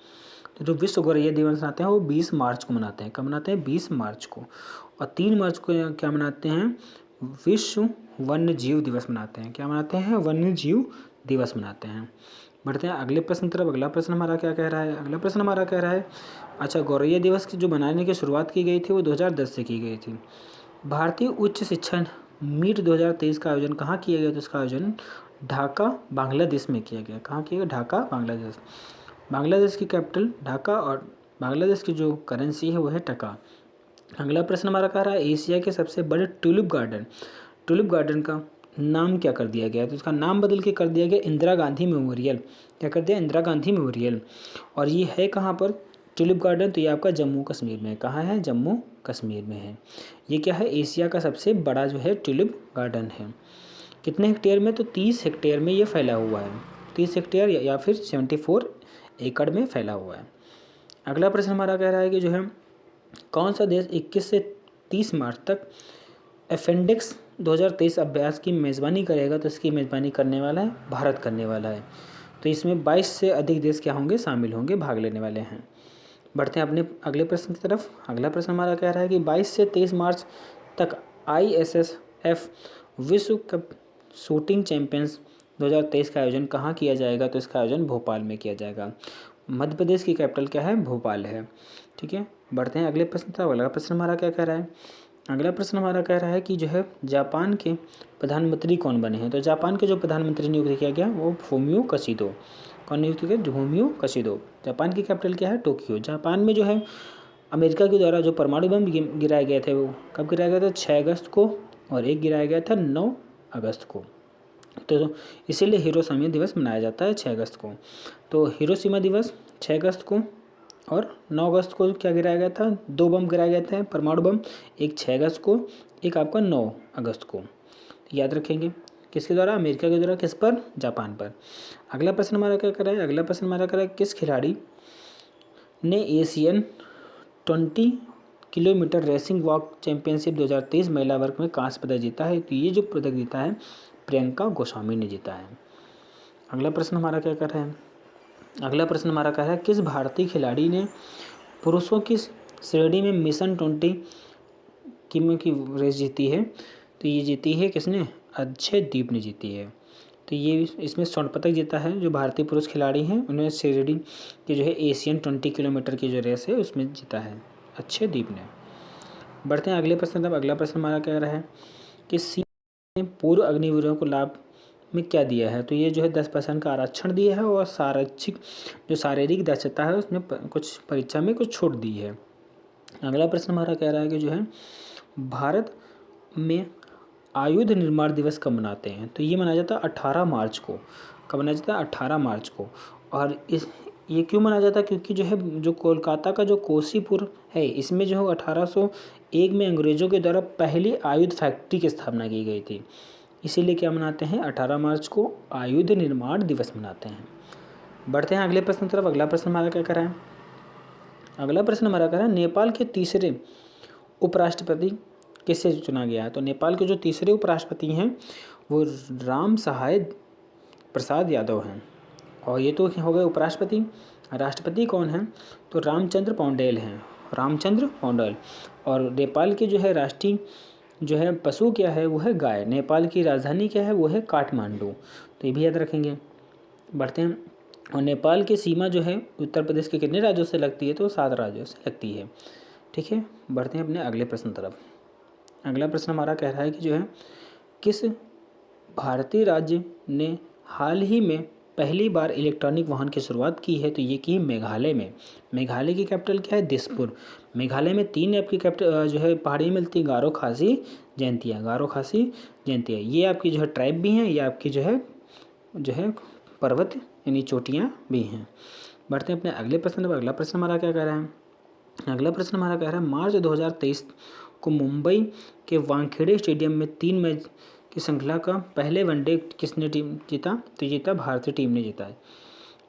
Speaker 1: तो जो विश्व गौरैया दिवस मनाते हैं वो 20 मार्च को मनाते हैं। कब मनाते हैं, 20 मार्च को। और 3 मार्च को क्या मनाते हैं, विश्व वन्य जीव दिवस मनाते हैं। क्या मनाते हैं, वन्य जीव दिवस मनाते हैं। बढ़ते हैं अगले प्रश्न तरफ। अगला प्रश्न हमारा क्या कह रहा है, अगला प्रश्न हमारा कह रहा है अच्छा गौरैया दिवस की जो मनाने की शुरुआत की गई थी वो 2010 से की गई थी। भारतीय उच्च शिक्षा मीट 2023 का आयोजन कहाँ किया गया, तो इसका आयोजन ढाका बांग्लादेश में किया गया। कहाँ किया गया, ढाका बांग्लादेश। बांग्लादेश की कैपिटल ढाका और बांग्लादेश की जो करेंसी है वो है टका। अगला प्रश्न हमारा कह रहा है एशिया के सबसे बड़े ट्यूलिप गार्डन का नाम क्या कर दिया गया, तो इसका नाम बदल के कर दिया गया इंदिरा गांधी मेमोरियल। क्या कर दिया, इंदिरा गांधी मेमोरियल। और ये है कहाँ पर ट्यूलिप गार्डन, तो ये आपका जम्मू कश्मीर में। कहाँ है, जम्मू कश्मीर में है। ये क्या है, एशिया का सबसे बड़ा जो है ट्यूलिप गार्डन है। कितने हेक्टेयर में, तो 30 हेक्टेयर में ये फैला हुआ है। 30 हेक्टेयर या फिर 74 एकड़ में फैला हुआ है। अगला प्रश्न हमारा कह रहा है कि जो है कौन सा देश 21 से 30 मार्च तक अपेंडिक्स 2023 अभ्यास की मेज़बानी करेगा, तो इसकी मेज़बानी करने वाला है भारत करने वाला है। तो इसमें 22 से अधिक देश क्या होंगे, शामिल होंगे, भाग लेने वाले हैं। बढ़ते हैं अपने अगले प्रश्न की तरफ। अगला प्रश्न हमारा कह रहा है कि 22 से 23 मार्च तक ISSF विश्व कप शूटिंग चैंपियंस 2023 का आयोजन कहाँ किया जाएगा, तो इसका आयोजन भोपाल में किया जाएगा। मध्य प्रदेश की कैपिटल क्या है, भोपाल है। ठीक है, बढ़ते हैं अगले प्रश्न तरफ। अगला प्रश्न हमारा क्या कह रहा है, अगला प्रश्न हमारा कह रहा है कि जो है जापान के प्रधानमंत्री कौन बने हैं। तो जापान के जो प्रधानमंत्री नियुक्त किया गया वो फूमियो कशिदो। कौन नियुक्त किया, फूमियो कशिदो। जापान की कैपिटल क्या है, टोक्यो। जापान में जो है अमेरिका के द्वारा जो परमाणु बम गिराए गए थे वो कब गिराया गया था, 6 अगस्त को, और एक गिराया गया था 9 अगस्त को। तो इसीलिए हिरोशिमा दिवस मनाया जाता है 6 अगस्त को। तो हिरोशिमा दिवस 6 अगस्त को और 9 अगस्त को क्या गिराया गया था, 2 बम गिराए गए थे परमाणु बम, एक 6 अगस्त को, एक आपका 9 अगस्त को। याद रखेंगे किसके द्वारा, अमेरिका के द्वारा। किस पर, जापान पर। अगला प्रश्न हमारा क्या कर रहा है, अगला प्रश्न हमारा कर रहा है किस खिलाड़ी ने Asian 20 kilometre racing walk championship 2023 महिला वर्ग में कांस्य पदक जीता है। तो ये जो पदक जीता है प्रियंका गोस्वामी ने जीता है। अगला प्रश्न हमारा क्या कर रहा है, अगला प्रश्न हमारा क्या है किस भारतीय खिलाड़ी ने पुरुषों की श्रेणी में मिशन 20 की रेस जीती है। तो ये जीती है किसने, अक्षय दीप ने जीती है। तो ये इसमें स्वर्ण पदक जीता है जो भारतीय पुरुष खिलाड़ी हैं उन्होंने श्रेणी की जो है एशियन 20 किलोमीटर की जो रेस है उसमें जीता है अक्षय दीप ने। बढ़ते हैं अगले प्रश्न तब। अगला प्रश्न हमारा कह रहा है कि सी पूर्व अग्निवीरों को लाभ में क्या दिया है, तो ये जो है 10% का आरक्षण दिया है और शारीरिक दक्षता है उसमें कुछ परीक्षा में कुछ छूट दी है। अगला प्रश्न हमारा कह रहा है कि जो है भारत में आयुध निर्माण दिवस कब मनाते हैं, तो ये मनाया जाता है 18 मार्च को। कब मनाया जाता है? 18 मार्च को। और ये क्यों मनाया जाता है? क्योंकि जो है जो कोलकाता का जो कोसीपुर है इसमें जो है 1801 में अंग्रेजों के द्वारा पहली आयुध फैक्ट्री की स्थापना की गई थी, इसीलिए क्या मनाते हैं? 18 मार्च को आयुध निर्माण दिवस मनाते हैं। बढ़ते हैं अगले प्रश्न की तरफ। अगला प्रश्न हमारा क्या कर रहा है? अगला प्रश्न हमारा कह रहा है नेपाल के तीसरे उपराष्ट्रपति किससे चुना गया है, तो नेपाल के जो तीसरे उपराष्ट्रपति हैं वो राम सहाय प्रसाद यादव हैं। और ये तो हो गए उपराष्ट्रपति। राष्ट्रपति कौन हैं? तो रामचंद्र पौडेल हैं, रामचंद्र पौडेल। और नेपाल के जो है राष्ट्रीय जो है पशु क्या है? वो है गाय। नेपाल की राजधानी क्या है? वो है काठमांडू। तो ये भी याद रखेंगे। बढ़ते हैं। और नेपाल की सीमा जो है उत्तर प्रदेश के कितने राज्यों से लगती है? तो 7 राज्यों से लगती है। ठीक है, बढ़ते हैं अपने अगले प्रश्न तरफ। अगला प्रश्न हमारा कह रहा है कि जो है किस भारतीय राज्य ने हाल ही में पहली बार इलेक्ट्रॉनिक वाहन की शुरुआत की है, तो ये की मेघालय में। मेघालय की कैपिटल क्या है? दिसपुर। मेघालय में 3 आपकी कैपिटल जो है पहाड़ी मिलती है, गारो खासी जयंतिया, गारो खासी जयंतिया। ये आपकी जो है ट्राइब भी हैं, ये आपकी जो है पर्वत यानी चोटियाँ भी हैं। बढ़ते हैं अपने अगले प्रश्न पर। अगला प्रश्न हमारा क्या कह रहा है? अगला प्रश्न हमारा कह रहा है मार्च 2023 को मुंबई के वानखेड़े स्टेडियम में 3 मैच की श्रृंखला का पहले वनडे किसने टीम जीता? तो जीता भारतीय टीम ने जीता है।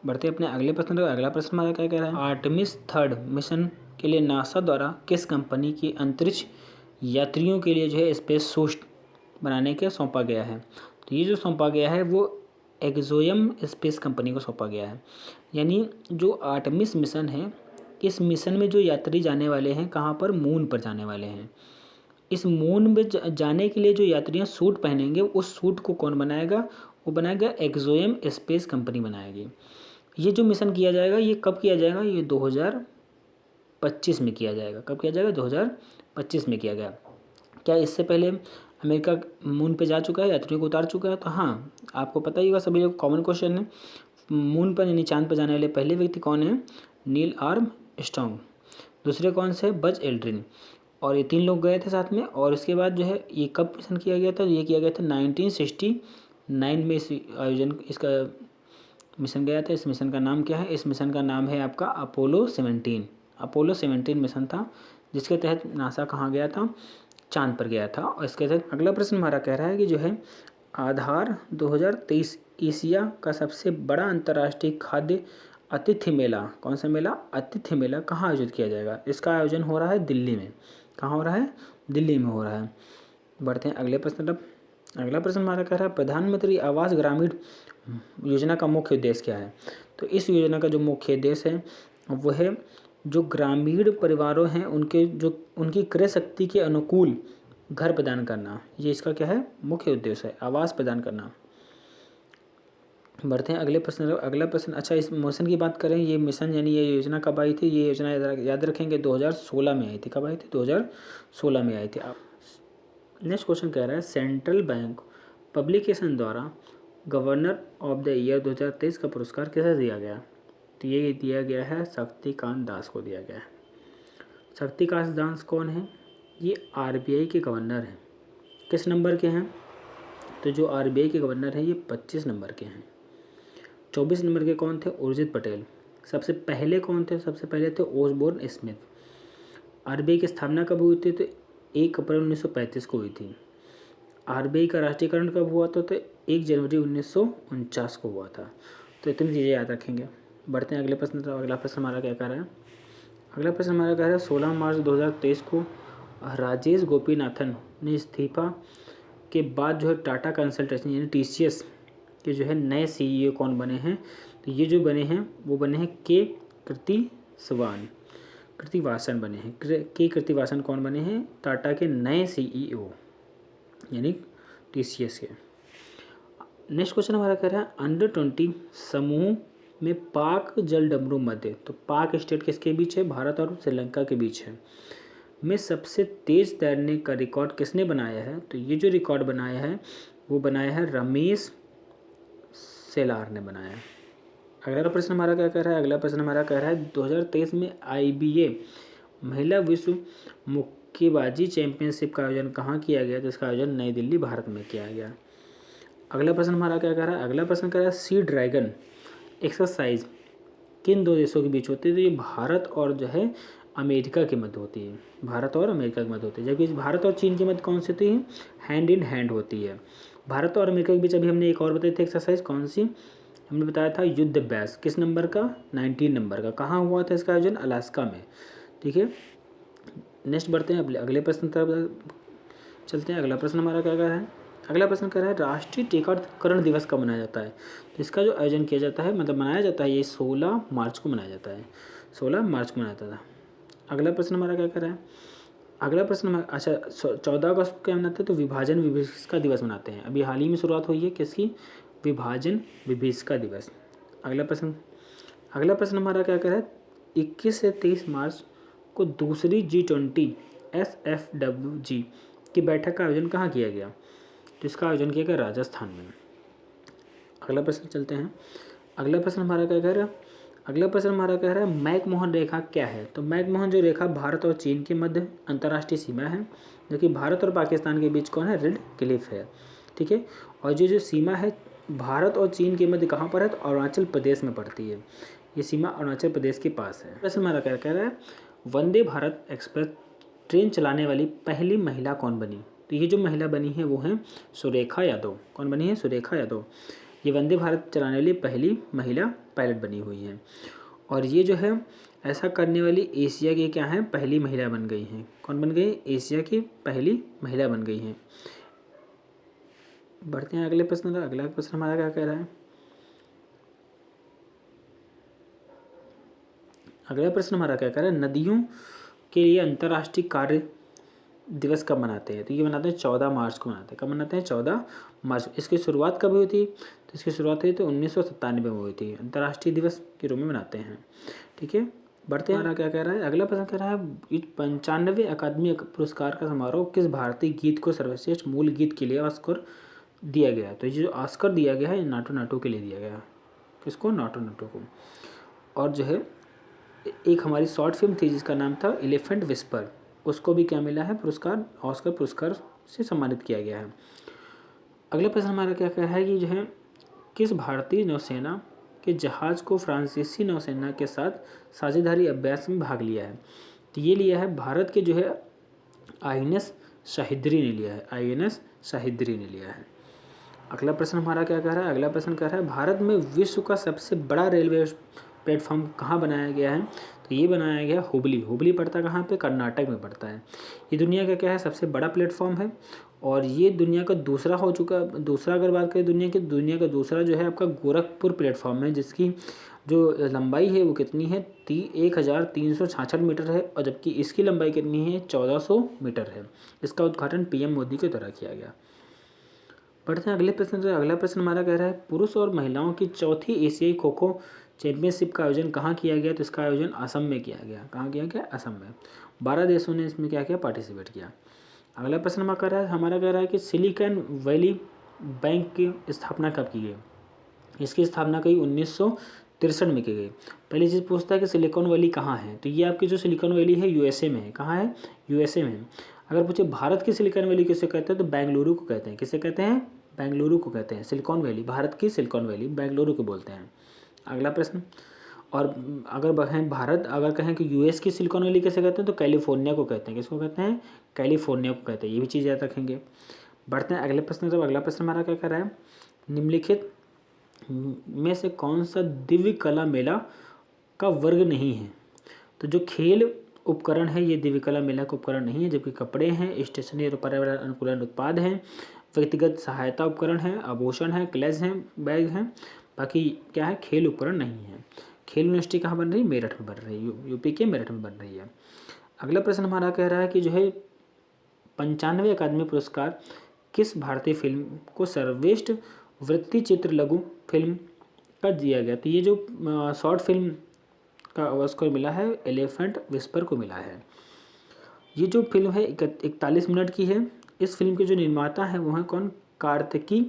Speaker 1: बढ़ते अपने अगले प्रश्न पर। अगला प्रश्न हमारा क्या कह रहा है? आर्टेमिस 3 मिशन के लिए नासा द्वारा किस कंपनी की अंतरिक्ष यात्रियों के लिए जो है स्पेस सूट बनाने के सौंपा गया है? तो ये जो सौंपा गया है वो एक्सोयम स्पेस कंपनी को सौंपा गया है। यानी जो आर्टेमिस मिशन है, इस मिशन में जो यात्री जाने वाले हैं कहाँ पर? मून पर जाने वाले हैं। इस मून में जाने के लिए जो यात्रियां सूट पहनेंगे उस सूट को कौन बनाएगा? वो बनाएगा एक्सोयम स्पेस कंपनी बनाएगी। ये जो मिशन किया जाएगा ये कब किया जाएगा? ये 2025 में किया जाएगा। कब किया जाएगा? 2025 में किया गया। क्या इससे पहले अमेरिका मून पे जा चुका है, यात्रियों को उतार चुका है? तो हाँ, आपको पता ही होगा, सभी लोग कॉमन क्वेश्चन है। मून पर यानी चांद पर जाने वाले पहले व्यक्ति कौन है? Neil Armstrong. दूसरे कौन से? Buzz Aldrin. और ये 3 लोग गए थे साथ में। और उसके बाद जो है ये कब मिशन किया गया था? ये किया गया था 1969 में इस आयोजन इसका मिशन गया था। इस मिशन का नाम क्या है? इस मिशन का नाम है आपका अपोलो 17। अपोलो 17 मिशन था जिसके तहत नासा कहाँ गया था? चांद पर गया था। और इसके तहत अगला प्रश्न हमारा कह रहा है कि जो है आधार 2023 एशिया का सबसे बड़ा अंतर्राष्ट्रीय खाद्य अतिथि मेला, कौन सा मेला? अतिथि मेला कहाँ आयोजित किया जाएगा? इसका आयोजन हो रहा है दिल्ली में। कहाँ हो रहा है? दिल्ली में हो रहा है। बढ़ते हैं अगले प्रश्न तरफ। अगला प्रश्न हमारा कह रहा है प्रधानमंत्री आवास ग्रामीण योजना का मुख्य उद्देश्य क्या है? तो इस योजना का जो मुख्य उद्देश्य है वो है जो ग्रामीण परिवारों हैं उनकी क्रय शक्ति के अनुकूल घर प्रदान करना। ये इसका क्या है? मुख्य उद्देश्य है, आवास प्रदान करना। बढ़ते हैं अगले प्रश्न। अगला प्रश्न, अच्छा इस मिशन की बात करें, ये मिशन यानी ये योजना कब आई थी? ये योजना याद रखेंगे 2016 में आई थी। कब आई थी? 2016 में आई थी। नेक्स्ट क्वेश्चन कह रहा है सेंट्रल बैंक पब्लिकेशन द्वारा गवर्नर ऑफ द ईयर 2023 का पुरस्कार किसे दिया गया? तो ये दिया गया है शक्तिकांत दास को दिया गया है। शक्तिकांत दास कौन है? ये आरबीआई के गवर्नर हैं। किस नंबर के हैं? तो जो आरबीआई के गवर्नर हैं ये 25 नंबर के हैं। 24 नंबर के कौन थे? उर्जित पटेल। सबसे पहले कौन थे? सबसे पहले थे ओसबोर्न स्मिथ। आरबीआई की स्थापना कब हुई थी? तो 1 अप्रैल 1935 को हुई थी। आरबीआई का राष्ट्रीयकरण कब हुआ था? तो 1 जनवरी 1949 को हुआ था। तो इतनी चीज़ें याद रखेंगे। बढ़ते हैं अगले प्रश्न। तो अगला प्रश्न हमारा क्या कह रहा है? अगला प्रश्न हमारा कह रहा है 16 मार्च 2023 को राजेश गोपीनाथन ने इस्तीफा के बाद जो है टाटा कंसल्टेंसी यानी टीसीएस के जो है नए सीईओ कौन बने हैं? तो ये जो बने हैं वो बने हैं के कृतिवासन बने हैं। के कृतिवासन कौन बने हैं? टाटा के नए सीईओ यानी टीसीएस के। नेक्स्ट क्वेश्चन हमारा कह रहा है अंडर 20 समूह में पाक जलडमरू मध्य, तो पाक स्टेट किसके बीच है? भारत और श्रीलंका के बीच है। में सबसे तेज तैरने का रिकॉर्ड किसने बनाया है? तो ये जो रिकॉर्ड बनाया है वो बनाया है रमेश सेलार ने बनाया। अगला प्रश्न हमारा क्या कह रहा है? अगला प्रश्न हमारा कह रहा है 2023 में IBA महिला विश्व मुक्केबाजी चैंपियनशिप का आयोजन कहाँ किया गया? तो इसका आयोजन नई दिल्ली, भारत में किया गया। अगला प्रश्न हमारा क्या कह रहा है? अगला प्रश्न कह रहा है सी ड्रैगन एक्सरसाइज किन दो देशों के बीच होती है? तो ये भारत और जो है अमेरिका के मध्य होती है। भारत और अमेरिका के मध्य होती है, जबकि भारत और चीन के मध्य कौन सी होती है? हैंड इन हैंड होती है। भारत और अमेरिका के बीच अभी हमने एक और बताई थी एक्सरसाइज, कौन सी? हमने बताया था युद्ध अभ्यास, किस नंबर का? 19 नंबर का। कहाँ हुआ था इसका आयोजन? अलास्का में। ठीक है, नेक्स्ट बढ़ते हैं अगले प्रश्न तरफ चलते हैं। अगला प्रश्न हमारा क्या कह रहा है? अगला प्रश्न कह रहा है राष्ट्रीय टीकाकरण दिवस कब मनाया जाता है? तो इसका जो आयोजन किया जाता है, मतलब मनाया जाता है, ये 16 मार्च को मनाया जाता है। 16 मार्च को मनाया जाता था। अगला प्रश्न हमारा क्या कह रहा है? अगला प्रश्न अच्छा 14 अगस्त को क्या मनाते हैं? तो विभाजन विभीषिका दिवस मनाते हैं। अभी हाल ही में शुरुआत हुई है किसकी? विभाजन विभीषिका दिवस। अगला प्रश्न हमारा क्या कह रहा है? 21 से 23 मार्च को दूसरी G20 SFWG की बैठक का आयोजन कहाँ किया गया? तो इसका आयोजन किया गया राजस्थान में। अगला प्रश्न चलते हैं। अगला प्रश्न हमारा क्या कह रहा है? अगला प्रश्न हमारा कह रहा है मैकमोहन रेखा क्या है? तो मैकमोहन जो रेखा भारत और चीन के मध्य अंतर्राष्ट्रीय सीमा है, जो कि भारत और पाकिस्तान के बीच कौन है? रेड क्लिफ है। ठीक है, और जो सीमा है भारत और चीन के मध्य कहाँ पर है? तो अरुणाचल प्रदेश में पड़ती है। ये सीमा अरुणाचल प्रदेश के पास है। प्रश्न हमारा क्या कह रहा है? वंदे भारत एक्सप्रेस ट्रेन चलाने वाली पहली महिला कौन बनी? तो ये जो महिला बनी है वो है सुरेखा यादव। कौन बनी है? सुरेखा यादव। ये वंदे भारत चलाने वाली पहली महिला पायलट बनी हुई है, और ये जो है ऐसा करने वाली एशिया की क्या है? पहली महिला बन गई हैं। कौन बन गई? एशिया की पहली महिला बन गई हैं। बढ़ते हैं अगले प्रश्न। अगला प्रश्न हमारा क्या कह रहा है? अगला प्रश्न हमारा क्या कह रहा है? नदियों के लिए अंतर्राष्ट्रीय कार्य दिवस कब मनाते हैं? तो ये मनाते हैं 14 मार्च को मनाते हैं। कब मनाते हैं? 14 मार्च। इसकी शुरुआत कब हुई थी? तो इसकी शुरुआत हुई थी 1997 में हुई थी। अंतर्राष्ट्रीय दिवस के रूप में मनाते हैं। ठीक है, बढ़ते हैं। हमारा क्या कह रहा है? अगला प्रश्न कह रहा है 95वें अकादमी पुरस्कार का समारोह किस भारतीय गीत को सर्वश्रेष्ठ मूल गीत के लिए ऑस्कर दिया गया? तो ये जो ऑस्कर दिया गया है नाटू नाटू के लिए दिया गया है। किसको? नाटू नाटू को। और जो है एक हमारी शॉर्ट फिल्म थी जिसका नाम था एलिफेंट विस्पर, उसको भी क्या मिला है? पुरस्कार, ऑस्कर पुरस्कार से सम्मानित किया गया है। अगला प्रश्न हमारा क्या कह रहा है कि जो है किस भारतीय नौसेना के जहाज़ को फ्रांसीसी नौसेना के साथ साझेदारी अभ्यास में भाग लिया है? तो ये लिया है भारत के जो है INS शाहिद्री ने लिया है। INS शाहिद्री ने लिया है। अगला प्रश्न हमारा क्या कह रहा है? अगला प्रश्न कह रहा है भारत में विश्व का सबसे बड़ा रेलवे प्लेटफॉर्म कहाँ बनाया गया है? तो ये बनाया गया हुबली। हुबली पड़ता है कहाँ पे? कर्नाटक में पड़ता है। ये दुनिया का क्या है? सबसे बड़ा प्लेटफॉर्म है, और ये दुनिया का दूसरा हो चुका। दूसरा अगर बात करें दुनिया का दूसरा जो है आपका गोरखपुर प्लेटफॉर्म है, जिसकी जो लंबाई है वो कितनी है? 1366 मीटर है, और जबकि इसकी लंबाई कितनी है? 1400 मीटर है। इसका उद्घाटन PM मोदी के द्वारा किया गया। बढ़ते हैं अगले प्रश्न से। अगला प्रश्न हमारा कह रहा है पुरुष और महिलाओं की चौथी एशियाई खो खो चैंपियनशिप का आयोजन कहाँ किया गया? तो इसका आयोजन असम में किया गया। कहाँ किया गया? असम में। 12 देशों ने इसमें क्या किया? पार्टिसिपेट किया। अगला प्रश्न हमारा कह रहा है कि सिलिकॉन वैली बैंक की स्थापना कब की गई? इसकी स्थापना कई 1963 में की गई। पहली चीज़ पूछता है कि सिलिकॉन वैली कहाँ है? तो ये आपकी जो सिलिकॉन वैली है USA में है। कहाँ है? USA में है। अगर पूछे भारत की सिलिकॉन वैली किसे कहते हैं? तो बेंगलुरु को कहते हैं। किसे कहते हैं? बेंगलुरु को कहते हैं। सिलिकॉन वैली, भारत की सिलिकॉन वैली बेंगलुरु को बोलते हैं। अगला प्रश्न, और अगर कहें कि US की सिलिकॉन वैली कैसे कहते हैं? तो कैलिफोर्निया को कहते हैं। किसको कहते हैं? कैलिफोर्निया को कहते हैं। ये भी चीज़ याद रखेंगे। बढ़ते हैं अगले प्रश्न तक। अगला प्रश्न हमारा क्या कर रहा है? निम्नलिखित में से कौन सा दिव्य कला मेला का वर्ग नहीं है? तो जो खेल उपकरण है ये दिव्य कला मेला का उपकरण नहीं है, जबकि कपड़े हैं, स्टेशनरी और पर्यावरण अनुकूलन उत्पाद हैं, व्यक्तिगत सहायता उपकरण है, आभूषण है, क्लेज हैं, बैग हैं। बाकी क्या है? खेल उपकरण नहीं है। खेल यूनिवर्सिटी कहाँ बन रही है? मेरठ में बन रही है। UP के मेरठ में बन रही है। अगला प्रश्न हमारा कह रहा है कि जो है 95वें अकादमी पुरस्कार किस भारतीय फिल्म को सर्वश्रेष्ठ वृत्ति चित्र लघु फिल्म का दिया गया? तो ये जो शॉर्ट फिल्म का ऑस्कर मिला है एलिफेंट विस्पर को मिला है। ये जो फिल्म है 41 मिनट की है। इस फिल्म के जो निर्माता हैं वो हैं कौन? कार्तिकी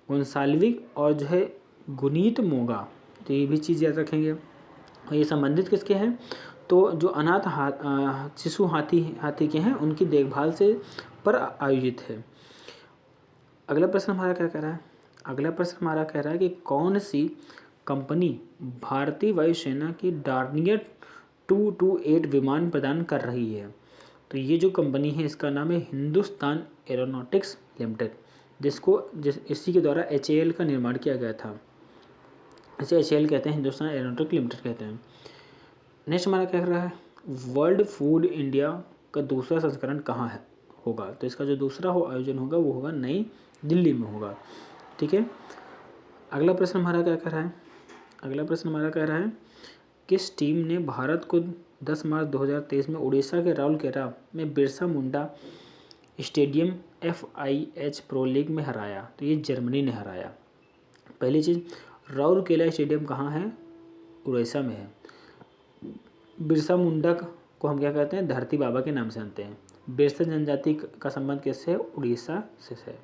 Speaker 1: गोंसाल्विक और जो है गुनीत मोंगा, तो ये भी चीज़ याद रखेंगे। और ये संबंधित किसके हैं, तो जो अनाथ शिशु हाथी के हैं उनकी देखभाल से पर आयोजित है। अगला प्रश्न हमारा क्या कह रहा है, अगला प्रश्न हमारा कह रहा है कि कौन सी कंपनी भारतीय वायुसेना की डार्नियर 228 विमान प्रदान कर रही है। तो ये जो कंपनी है इसका नाम है हिंदुस्तान एरोनॉटिक्स लिमिटेड, इसी के द्वारा HAL का निर्माण किया गया था। इसे HAL कहते हैं, हिंदुस्तान एरोनॉटिक्स लिमिटेड कहते हैं। नेक्स्ट हमारा क्या कर रहा है, वर्ल्ड फूड इंडिया का दूसरा संस्करण कहाँ है होगा। तो इसका जो दूसरा आयोजन होगा वो होगा नई दिल्ली में होगा। ठीक है। अगला प्रश्न हमारा क्या कह रहा है, अगला प्रश्न हमारा कह रहा है किस टीम ने भारत को 10 मार्च 2023 में उड़ीसा के राउरकेला में Birsa Munda stadium FIH pro league में हराया। तो ये जर्मनी ने हराया। पहली चीज़, राउरकेला स्टेडियम कहाँ है, उड़ीसा में है। बिरसा मुंडा को हम क्या कहते हैं, धरती बाबा के नाम से जानते हैं। बिरसा जनजाति का संबंध किससे है, उड़ीसा से है।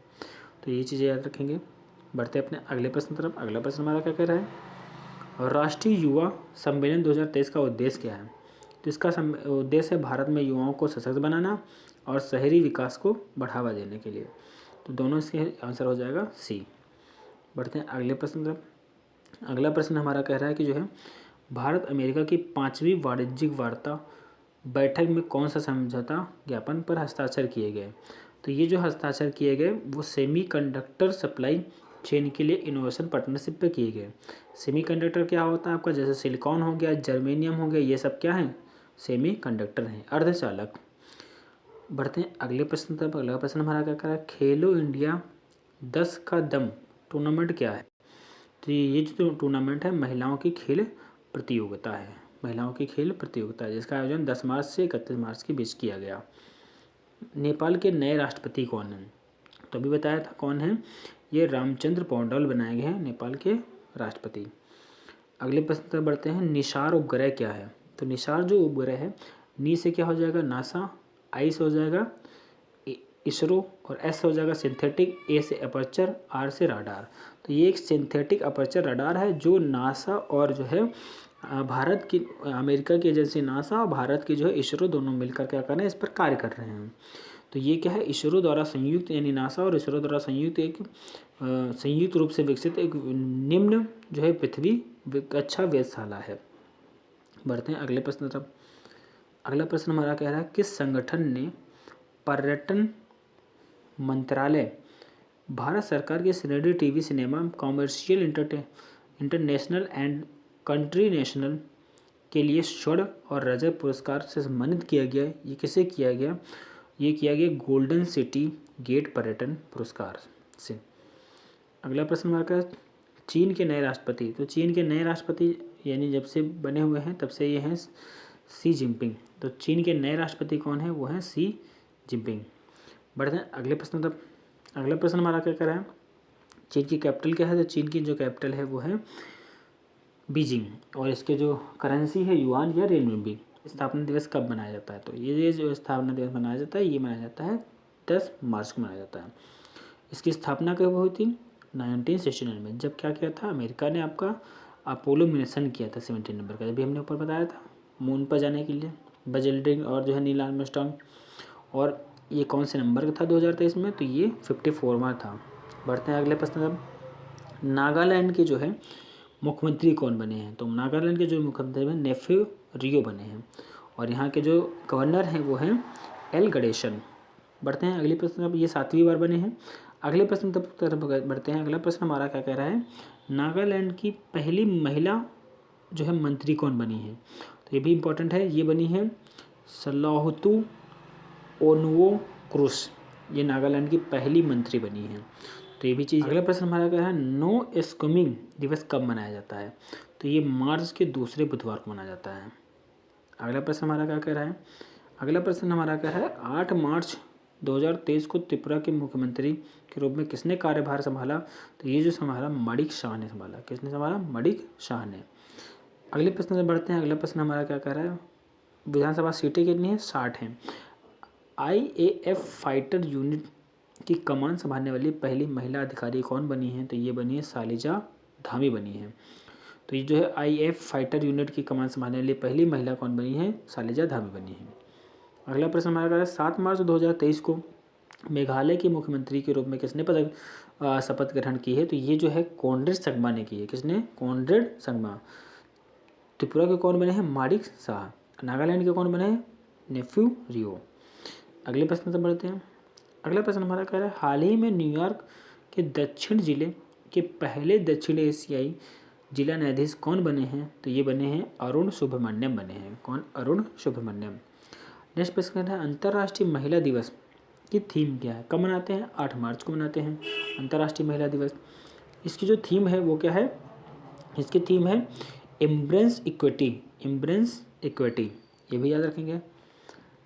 Speaker 1: तो ये चीज़ें याद रखेंगे। बढ़ते अपने अगले प्रश्न तरफ। अगला प्रश्न हमारा क्या कह रहा है, राष्ट्रीय युवा सम्मेलन 2023 का उद्देश्य क्या है। तो इसका उद्देश्य है भारत में युवाओं को सशक्त बनाना और शहरी विकास को बढ़ावा देने के लिए। तो दोनों इसके आंसर हो जाएगा C। बढ़ते हैं अगले प्रश्न तरफ। अगला प्रश्न हमारा कह रहा है कि जो है भारत अमेरिका की 5वीं वाणिज्यिक वार्ता बैठक में कौन सा समझौता ज्ञापन पर हस्ताक्षर किए गए। तो ये जो हस्ताक्षर किए गए वो सेमीकंडक्टर सप्लाई चेन के लिए इनोवेशन पार्टनरशिप पे किए गए। सेमीकंडक्टर क्या होता है आपका, जैसे सिलिकॉन हो गया, जर्मेनियम हो गया, ये सब क्या है, सेमीकंडक्टर हैं, अर्धचालक। बढ़ते हैं अगले प्रश्न तक। अगला प्रश्न हमारा क्या कर रहा है, खेलो इंडिया 10 का दम टूर्नामेंट क्या है। तो ये जो टूर्नामेंट है महिलाओं की खेल प्रतियोगिता है, महिलाओं की खेल प्रतियोगिता है, जिसका आयोजन 10 मार्च से 31 मार्च के बीच किया गया। नेपाल के नए राष्ट्रपति कौन हैं, तो अभी बताया था कौन है, ये रामचंद्र पौडेल बनाए गए हैं नेपाल के राष्ट्रपति। अगले प्रश्न तक बढ़ते हैं, निसार उपग्रह क्या है। तो निसार जो उपग्रह है, नी से क्या हो जाएगा नासा, आई से हो जाएगा इसरो और एस हो जाएगा सिंथेटिक, ए से अपर्चर, आर से राडार। तो ये एक सिंथेटिक अपर्चर राडार है जो नासा और जो है भारत की अमेरिका की एजेंसी नासा और भारत की जो है इसरो दोनों मिलकर क्या कर रहे हैं, इस पर कार्य कर रहे हैं। तो ये क्या है, इसरो द्वारा संयुक्त, यानी नासा और इसरो द्वारा संयुक्त रूप से विकसित एक निम्न जो है पृथ्वी अच्छा वेधशाला है। बढ़ते हैं अगले प्रश्न तरफ। अगला प्रश्न हमारा कह रहा है किस संगठन ने पर्यटन मंत्रालय, भारत सरकार के श्रेणी TV cinema, commercial international and country national के लिए स्वर्ण और रजत पुरस्कार से सम्मानित किया गया। ये किसे किया गया, ये किया गया गोल्डन सिटी गेट पर्यटन पुरस्कार से। अगला प्रश्न हमारा चीन के नए राष्ट्रपति। तो चीन के नए राष्ट्रपति यानी जब से बने हुए हैं तब से ये हैं सी जिनपिंग। तो चीन के नए राष्ट्रपति कौन है, वो हैं सी जिनपिंग। बढ़ते हैं अगले प्रश्न तक। अगला प्रश्न हमारा क्या कर रहा है, चीन की कैपिटल क्या है। तो चीन की जो कैपिटल है वो है बीजिंग, और इसके जो करेंसी है युआन या रेनमिनबी। स्थापना दिवस कब मनाया जाता है, तो ये जो स्थापना दिवस मनाया जाता है ये मनाया जाता है 10 मार्च को मनाया जाता है। इसकी स्थापना कब हुई थी, 1969 में, जब क्या किया था, अमेरिका ने आपका अपोलो मिशन किया था 17 नंबर का, जब हमने ऊपर बताया था मून पर जाने के लिए, बज एल्ड्रिन और जो है नील आर्मस्ट्रांग। और ये कौन से नंबर का था 2023 में, तो ये 54वां था। बढ़ते हैं अगले प्रश्न तक। नागालैंड के जो है मुख्यमंत्री कौन बने हैं, तो नागालैंड के जो मुख्यमंत्री हैं नेफ्यू रियो बने हैं, और यहाँ के जो गवर्नर हैं वो हैं एल गणेशन। बढ़ते हैं अगले प्रश्न अब, ये 7वीं बार बने हैं। अगले प्रश्न तरफ बढ़ते हैं। अगला प्रश्न हमारा क्या कह रहा है, नागालैंड की पहली महिला जो है मंत्री कौन बनी है, तो ये भी इम्पोर्टेंट है, ये बनी है सलाहुतु ओनुओ क्रुस, ये नागालैंड की पहली मंत्री बनी है। तो ये भी चीज़। अगला प्रश्न हमारा क्या है, नो स्किमिंग दिवस कब मनाया जाता है, तो ये मार्च के दूसरे बुधवार को मनाया जाता है। अगला प्रश्न हमारा क्या कह रहा है, अगला प्रश्न हमारा क्या है, 8 मार्च 2023 को त्रिपुरा के मुख्यमंत्री के रूप में किसने कार्यभार संभाला, तो ये जो संभाला माणिक शाह ने संभाला। किसने संभाला, माणिक शाह ने। अगले प्रश्न से बढ़ते हैं। अगला प्रश्न हमारा क्या कह रहा है, विधानसभा सीटें कितनी हैं, 60 हैं। IAF फाइटर यूनिट की कमान संभालने वाली पहली महिला अधिकारी कौन बनी है, तो ये बनी है शालिजा धामी बनी हैं। तो ये जो है IF फाइटर यूनिट की कमान संभालने वाली पहली महिला कौन बनी है? शैलजा धामी बनी है। अगला प्रश्न हमारा है 7 मार्च 2023 को मेघालय के मुख्यमंत्री के रूप में किसने शपथ ग्रहण की है? तो ये जो है कॉनरेड संगमा ने की है। किसने? कॉनरेड संगमा। त्रिपुरा के कौन बने हैं? माणिक शाह। नागालैंड के कौन बने हैं? नेफ्यू रियो। अगले प्रश्न से बढ़ते हैं। अगला प्रश्न हमारा कह रहा है हाल ही में न्यूयॉर्क के दक्षिण जिले के पहले दक्षिण एशियाई जिला न्यायाधीश कौन बने हैं? तो ये बने हैं अरुण सुब्रमण्यम बने हैं। कौन? अरुण सुब्रमण्यम। नेक्स्ट प्रश्न है अंतर्राष्ट्रीय महिला दिवस की थीम क्या है? कब मनाते हैं? 8 मार्च को मनाते हैं अंतर्राष्ट्रीय महिला दिवस। इसकी जो थीम है वो क्या है? इसकी थीम है एम्ब्रेस इक्विटी। एम्ब्रेस इक्विटी, ये भी याद रखेंगे।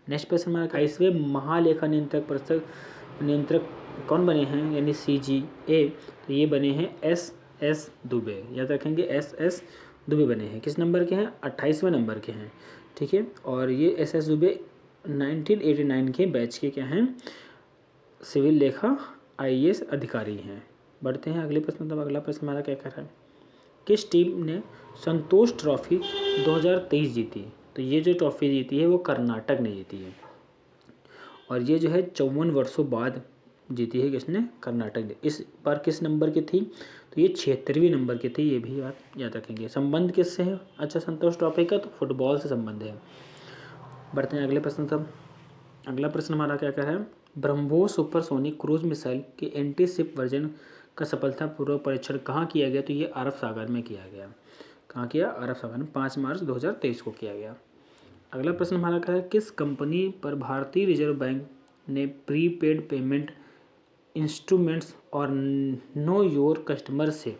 Speaker 1: नेक्स्ट प्रश्न हमारा 28वें महालेखा नियंत्रक कौन बने हैं? यानी CGA। तो ये बने हैं SS दुबे। याद रखेंगे SS दुबे बने हैं। किस नंबर के हैं? 28वें नंबर के हैं। ठीक है। और ये SS दुबे 1989 के बैच के क्या हैं? सिविल लेखा IAS अधिकारी हैं। बढ़ते हैं अगले प्रश्न। तब अगला प्रश्न हमारा क्या कह रहा है किस टीम ने संतोष ट्रॉफी 2023 जीती? तो ये जो ट्रॉफी जीती है वो कर्नाटक ने जीती है। और ये जो है 54 वर्षों बाद जीती है। किसने? कर्नाटक ने। इस बार किस नंबर की थी? तो ये 76वीं नंबर की थी। ये भी आप याद रखेंगे। संबंध किससे है? अच्छा, संतोष ट्रॉफी का तो फुटबॉल से संबंध है। बढ़ते हैं अगले प्रश्न तब। अगला प्रश्न हमारा क्या कह रहा है ब्रह्मोस सुपरसोनिक क्रूज मिसाइल के एंटी शिप वर्जन का सफलतापूर्वक परीक्षण कहाँ किया गया? तो ये अरब सागर में किया गया। कहाँ किया? अरब सागर में 5 मार्च 2023 को किया गया। अगला प्रश्न हमारा क्या है किस कंपनी पर भारतीय रिजर्व बैंक ने प्रीपेड पेमेंट इंस्ट्रूमेंट्स और नो योर कस्टमर से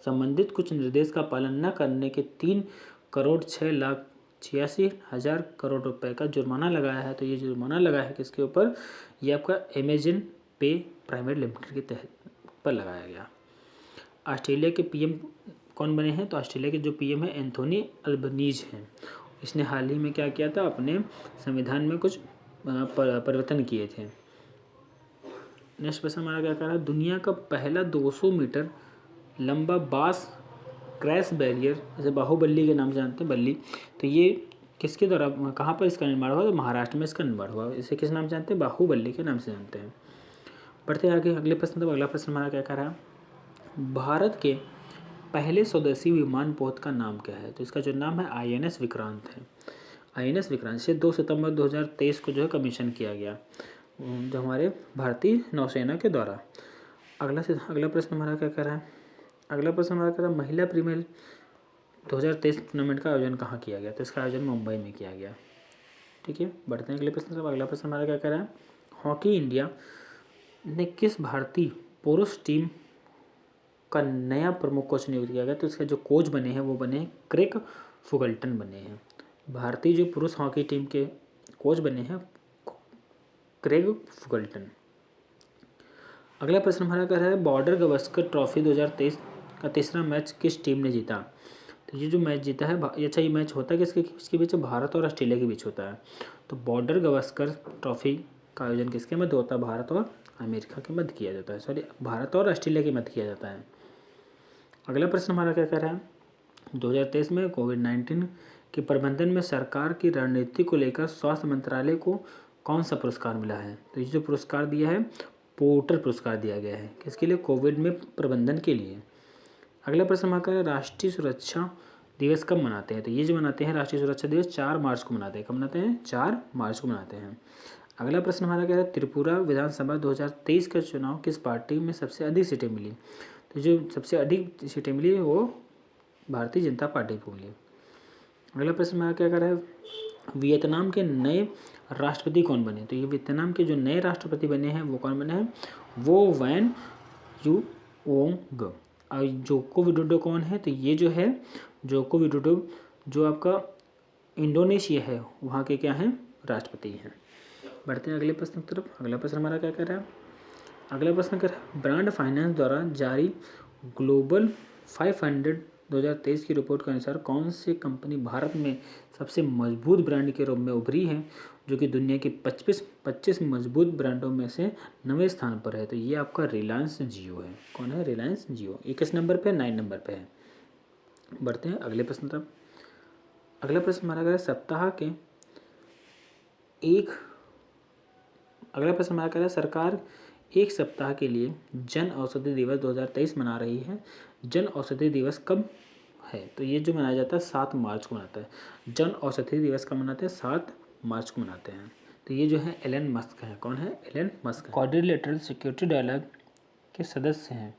Speaker 1: संबंधित कुछ निर्देश का पालन न करने के 3,06,86,000 करोड़ रुपए का जुर्माना लगाया है? तो ये जुर्माना लगा है किसके ऊपर? ये आपका अमेजन पे प्राइवेट लिमिटेड के तहत पर लगाया गया। ऑस्ट्रेलिया के PM कौन बने हैं? तो ऑस्ट्रेलिया के जो PM है एंथोनी अल्बनीज हैं। इसने हाल ही में क्या किया था? अपने संविधान में कुछ परिवर्तन किए थे। नेक्स्ट प्रश्न हमारा क्या कह रहा है दुनिया का पहला 200 मीटर लंबा बास क्रैश बैरियर, जैसे बाहुबली के नाम से जानते हैं, बल्ली, तो ये किसके द्वारा, कहाँ पर इसका निर्माण हुआ? तो महाराष्ट्र में इसका निर्माण हुआ। इसे किस नाम से जानते हैं? बाहुबली के नाम से जानते हैं। बढ़ते आगे अगले प्रश्न। तो अगला प्रश्न हमारा क्या कह रहा है भारत के पहले स्वदेशी विमान पोत का नाम क्या है? तो इसका जो नाम है INS विक्रांत है। INS विक्रांत से 2 सितंबर 2023 को जो है कमीशन किया गया, जो हमारे भारतीय नौसेना के द्वारा। अगला प्रश्न हमारा क्या कह रहा है अगला प्रश्न हमारा कह रहा है महिला प्रीमियर 2023 टूर्नामेंट का आयोजन कहाँ किया गया? तो इसका आयोजन मुंबई में किया गया। ठीक है। बढ़ते हैं अगले प्रश्न। अगला प्रश्न हमारा क्या कह रहा है हॉकी इंडिया ने किस भारतीय पुरुष टीम का नया प्रमुख कोच नियुक्त किया गया? तो इसके जो कोच बने हैं वो बने हैं क्रेग फुगल्टन बने हैं। भारतीय जो पुरुष हॉकी टीम के कोच बने हैं क्रेग फुगल्टन। अगला प्रश्न हमारा कह रहा है बॉर्डर गवस्कर ट्रॉफी 2023 का तीसरा मैच किस टीम ने जीता? तो ये जो मैच जीता है, अच्छा ये मैच होता है किसके बीच? भारत और ऑस्ट्रेलिया के बीच होता है। तो बॉर्डर गवस्कर ट्रॉफी का आयोजन किसके मध्य होता है? भारत और अमेरिका के मध्य किया जाता है। सॉरी, भारत और ऑस्ट्रेलिया के मध्य किया जाता है। अगला प्रश्न हमारा क्या कह रहा है 2023 में कोविड-19 के प्रबंधन में सरकार की रणनीति को लेकर स्वास्थ्य मंत्रालय को कौन सा पुरस्कार मिला है? तो ये जो पुरस्कार दिया है पोर्टर पुरस्कार दिया गया है। किसके लिए? कोविड में प्रबंधन के लिए। अगला प्रश्न हमारा क्या है राष्ट्रीय सुरक्षा दिवस कब मनाते हैं? तो ये जो मनाते हैं राष्ट्रीय सुरक्षा दिवस 4 मार्च को मनाते हैं। कब मनाते हैं? 4 मार्च को मनाते हैं। अगला प्रश्न हमारा क्या है त्रिपुरा विधानसभा 2023 का चुनाव किस पार्टी में सबसे अधिक सीटें मिली? तो जो सबसे अधिक सीटें मिली वो भारतीय जनता पार्टी को मिली। अगला प्रश्न हमारा क्या कर रहा है वियतनाम के नए राष्ट्रपति कौन बने? तो ये वियतनाम के जो नए राष्ट्रपति बने हैं वो कौन बने हैं? वो वैन यू ओंग। और जोको विडोडो कौन है? तो ये जो है जोको विडोडो जो आपका इंडोनेशिया है वहाँ के क्या हैं? राष्ट्रपति हैं। बढ़ते हैं अगले प्रश्न की तरफ। अगला प्रश्न हमारा क्या कह रहा है अगला प्रश्न कह रहा है ब्रांड फाइनेंस द्वारा जारी ग्लोबल 500 2023 की रिपोर्ट के अनुसार कौन सी कंपनी भारत में सबसे मजबूत ब्रांड के रूप में उभरी है? जो कि दुनिया के 25 मजबूत ब्रांडों में से 9वें स्थान पर है। तो ये आपका रिलायंस जियो है। कौन है? रिलायंस जियो। ये किस नंबर पे? 9 नंबर पे है। बढ़ते हैं अगले प्रश्न तक। अगला प्रश्न हमारा है अगला प्रश्न हमारा कह रहा है सरकार एक सप्ताह के लिए जन औषधि दिवस 2023 मना रही है। जन औषधि दिवस कब है? तो ये जो मनाया जाता है 7 मार्च को मनाता है। जन औषधि दिवस कब मनाते हैं? 7 मार्च को मनाते हैं। तो ये जो है एलन मस्क है। कौन है? Elon Musk. Quadrilateral security dialogue के सदस्य हैं।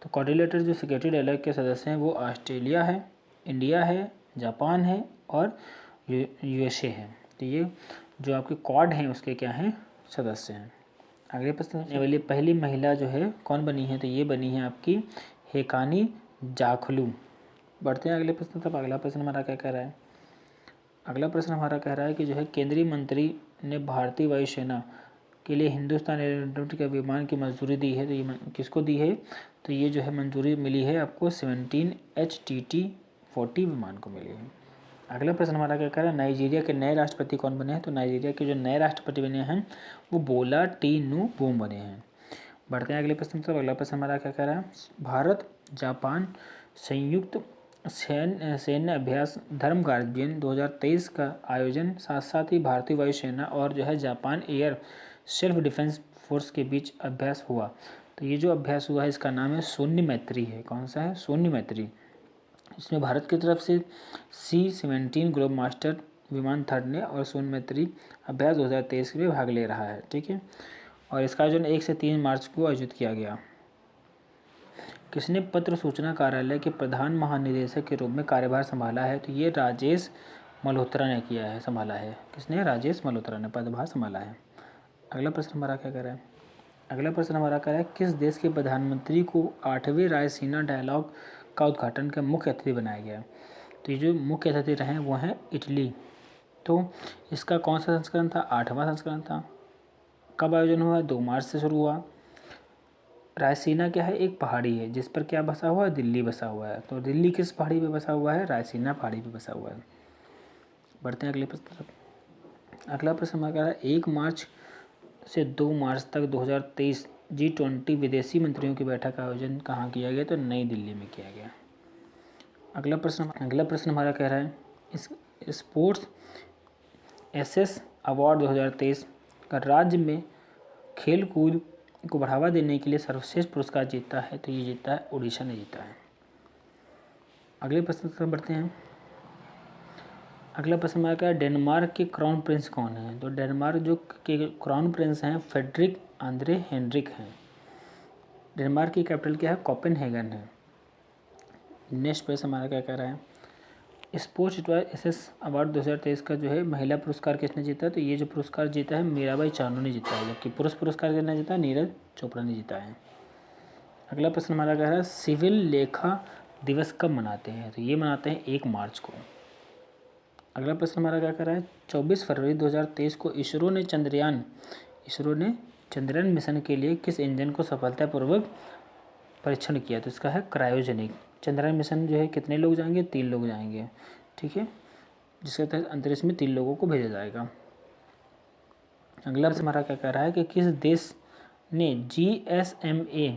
Speaker 1: तो क्वाड्रिलेटरल जो सिक्योरिटी डायलॉग के सदस्य हैं वो ऑस्ट्रेलिया है, इंडिया है, जापान है और यूएसए है। तो ये जो आपके क्वाड हैं उसके क्या हैं? सदस्य हैं। अगले प्रश्न आने वाली पहली महिला जो है कौन बनी है? तो ये बनी है आपकी हेकानी जाखलू। बढ़ते हैं अगले प्रश्न तक। अगला प्रश्न हमारा क्या कह रहा है? अगला प्रश्न हमारा कह रहा है कि जो है केंद्रीय मंत्री ने भारतीय वायुसेना के लिए हिंदुस्तान एयरोनॉटिक्स के विमान की मंजूरी दी है। तो ये किसको दी है? तो ये जो है मंजूरी मिली है आपको 17 HTT-40 विमान को मिली है। अगला प्रश्न हमारा क्या कह रहा है? नाइजीरिया के नए राष्ट्रपति कौन बने हैं? तो नाइजीरिया के जो नए राष्ट्रपति बने हैं वो बोला टिनुबू बने हैं। बढ़ते हैं अगले प्रश्न पर। अगला प्रश्न हमारा क्या कह रहा है? भारत जापान संयुक्त सैन्य अभ्यास धर्म गार्जियन 2023 का आयोजन साथ साथ ही भारतीय वायुसेना और जो है Japan air self defence force के बीच अभ्यास हुआ। तो ये जो अभ्यास हुआ है इसका नाम है शून्य मैत्री है। कौन सा है? शून्य मैत्री। इसमें भारत की तरफ से C-17 ग्लोब मास्टर विमान थर्ड और शून्य मैत्री अभ्यास 2023 में भाग ले रहा है। ठीक है। और इसका आयोजन 1 से 3 मार्च को आयोजित किया गया। किसने पत्र सूचना कार्यालय के प्रधान महानिदेशक के रूप में कार्यभार संभाला है? तो ये राजेश मल्होत्रा ने किया है, संभाला है। किसने? राजेश मल्होत्रा ने पदभार संभाला है। अगला प्रश्न हमारा क्या कह रहा है? अगला प्रश्न हमारा कह रहा है किस देश के प्रधानमंत्री को 8वें रायसीना डायलॉग का उद्घाटन का मुख्य अतिथि बनाया गया? तो ये जो मुख्य अतिथि रहे वो हैं इटली। तो इसका कौन सा संस्करण था? 8वां संस्करण था। कब आयोजन हुआ? 2 मार्च से शुरू हुआ। रायसीना क्या है? एक पहाड़ी है जिस पर क्या बसा हुआ है? दिल्ली बसा हुआ है। तो दिल्ली किस पहाड़ी पे बसा हुआ है? रायसीना पहाड़ी पे बसा हुआ है। बढ़ते हैं अगले प्रश्न तक। अगला प्रश्न हमारा है 1 मार्च से 2 मार्च तक 2023 G20 विदेशी मंत्रियों की बैठक का आयोजन कहाँ किया गया? तो नई दिल्ली में किया गया। अगला प्रश्न हमारा कह रहा है इस स्पोर्ट्स एसेस अवार्ड 2023 का राज्य में खेल कूद को बढ़ावा देने के लिए सर्वश्रेष्ठ पुरस्कार जीता है। तो ये जीता है उड़ीसा ने जीता है। अगले प्रश्न पर बढ़ते हैं। अगला प्रश्न हमारा क्या है? डेनमार्क के क्राउन प्रिंस कौन है? तो डेनमार्क जो के क्राउन प्रिंस हैं फ्रेडरिक आंद्रे हेनरिक हैं। डेनमार्क की कैपिटल क्या है? कोपेनहेगन है। नेक्स्ट प्रश्न हमारा क्या कह रहा है? स्पोर्ट्स एसेस अवार्ड 2023 का जो है महिला पुरस्कार किसने जीता? तो ये जो पुरस्कार जीता है मीराबाई चानू ने जीता है। जबकि पुरुष पुरस्कार किसने जीता? नीरज चोपड़ा ने जीता है। अगला प्रश्न हमारा कह रहा है सिविल लेखा दिवस कब मनाते हैं? तो ये मनाते हैं 1 मार्च को। अगला प्रश्न हमारा क्या कर रहा है? 24 फरवरी 2023 को इसरो ने चंद्रयान मिशन के लिए किस इंजन को सफलतापूर्वक परीक्षण किया? तो इसका है क्रायोजेनिक। चंद्रयान मिशन जो है कितने लोग जाएंगे? 3 लोग जाएंगे। ठीक है, जिसके तहत अंतरिक्ष में 3 लोगों को भेजा जाएगा। अगला प्रश्न हमारा क्या कह रहा है कि किस देश ने GSMA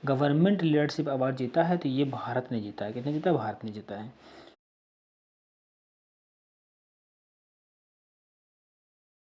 Speaker 1: गवर्नमेंट लीडरशिप अवार्ड जीता है? तो ये भारत ने जीता है। किसने जीता? भारत ने जीता है।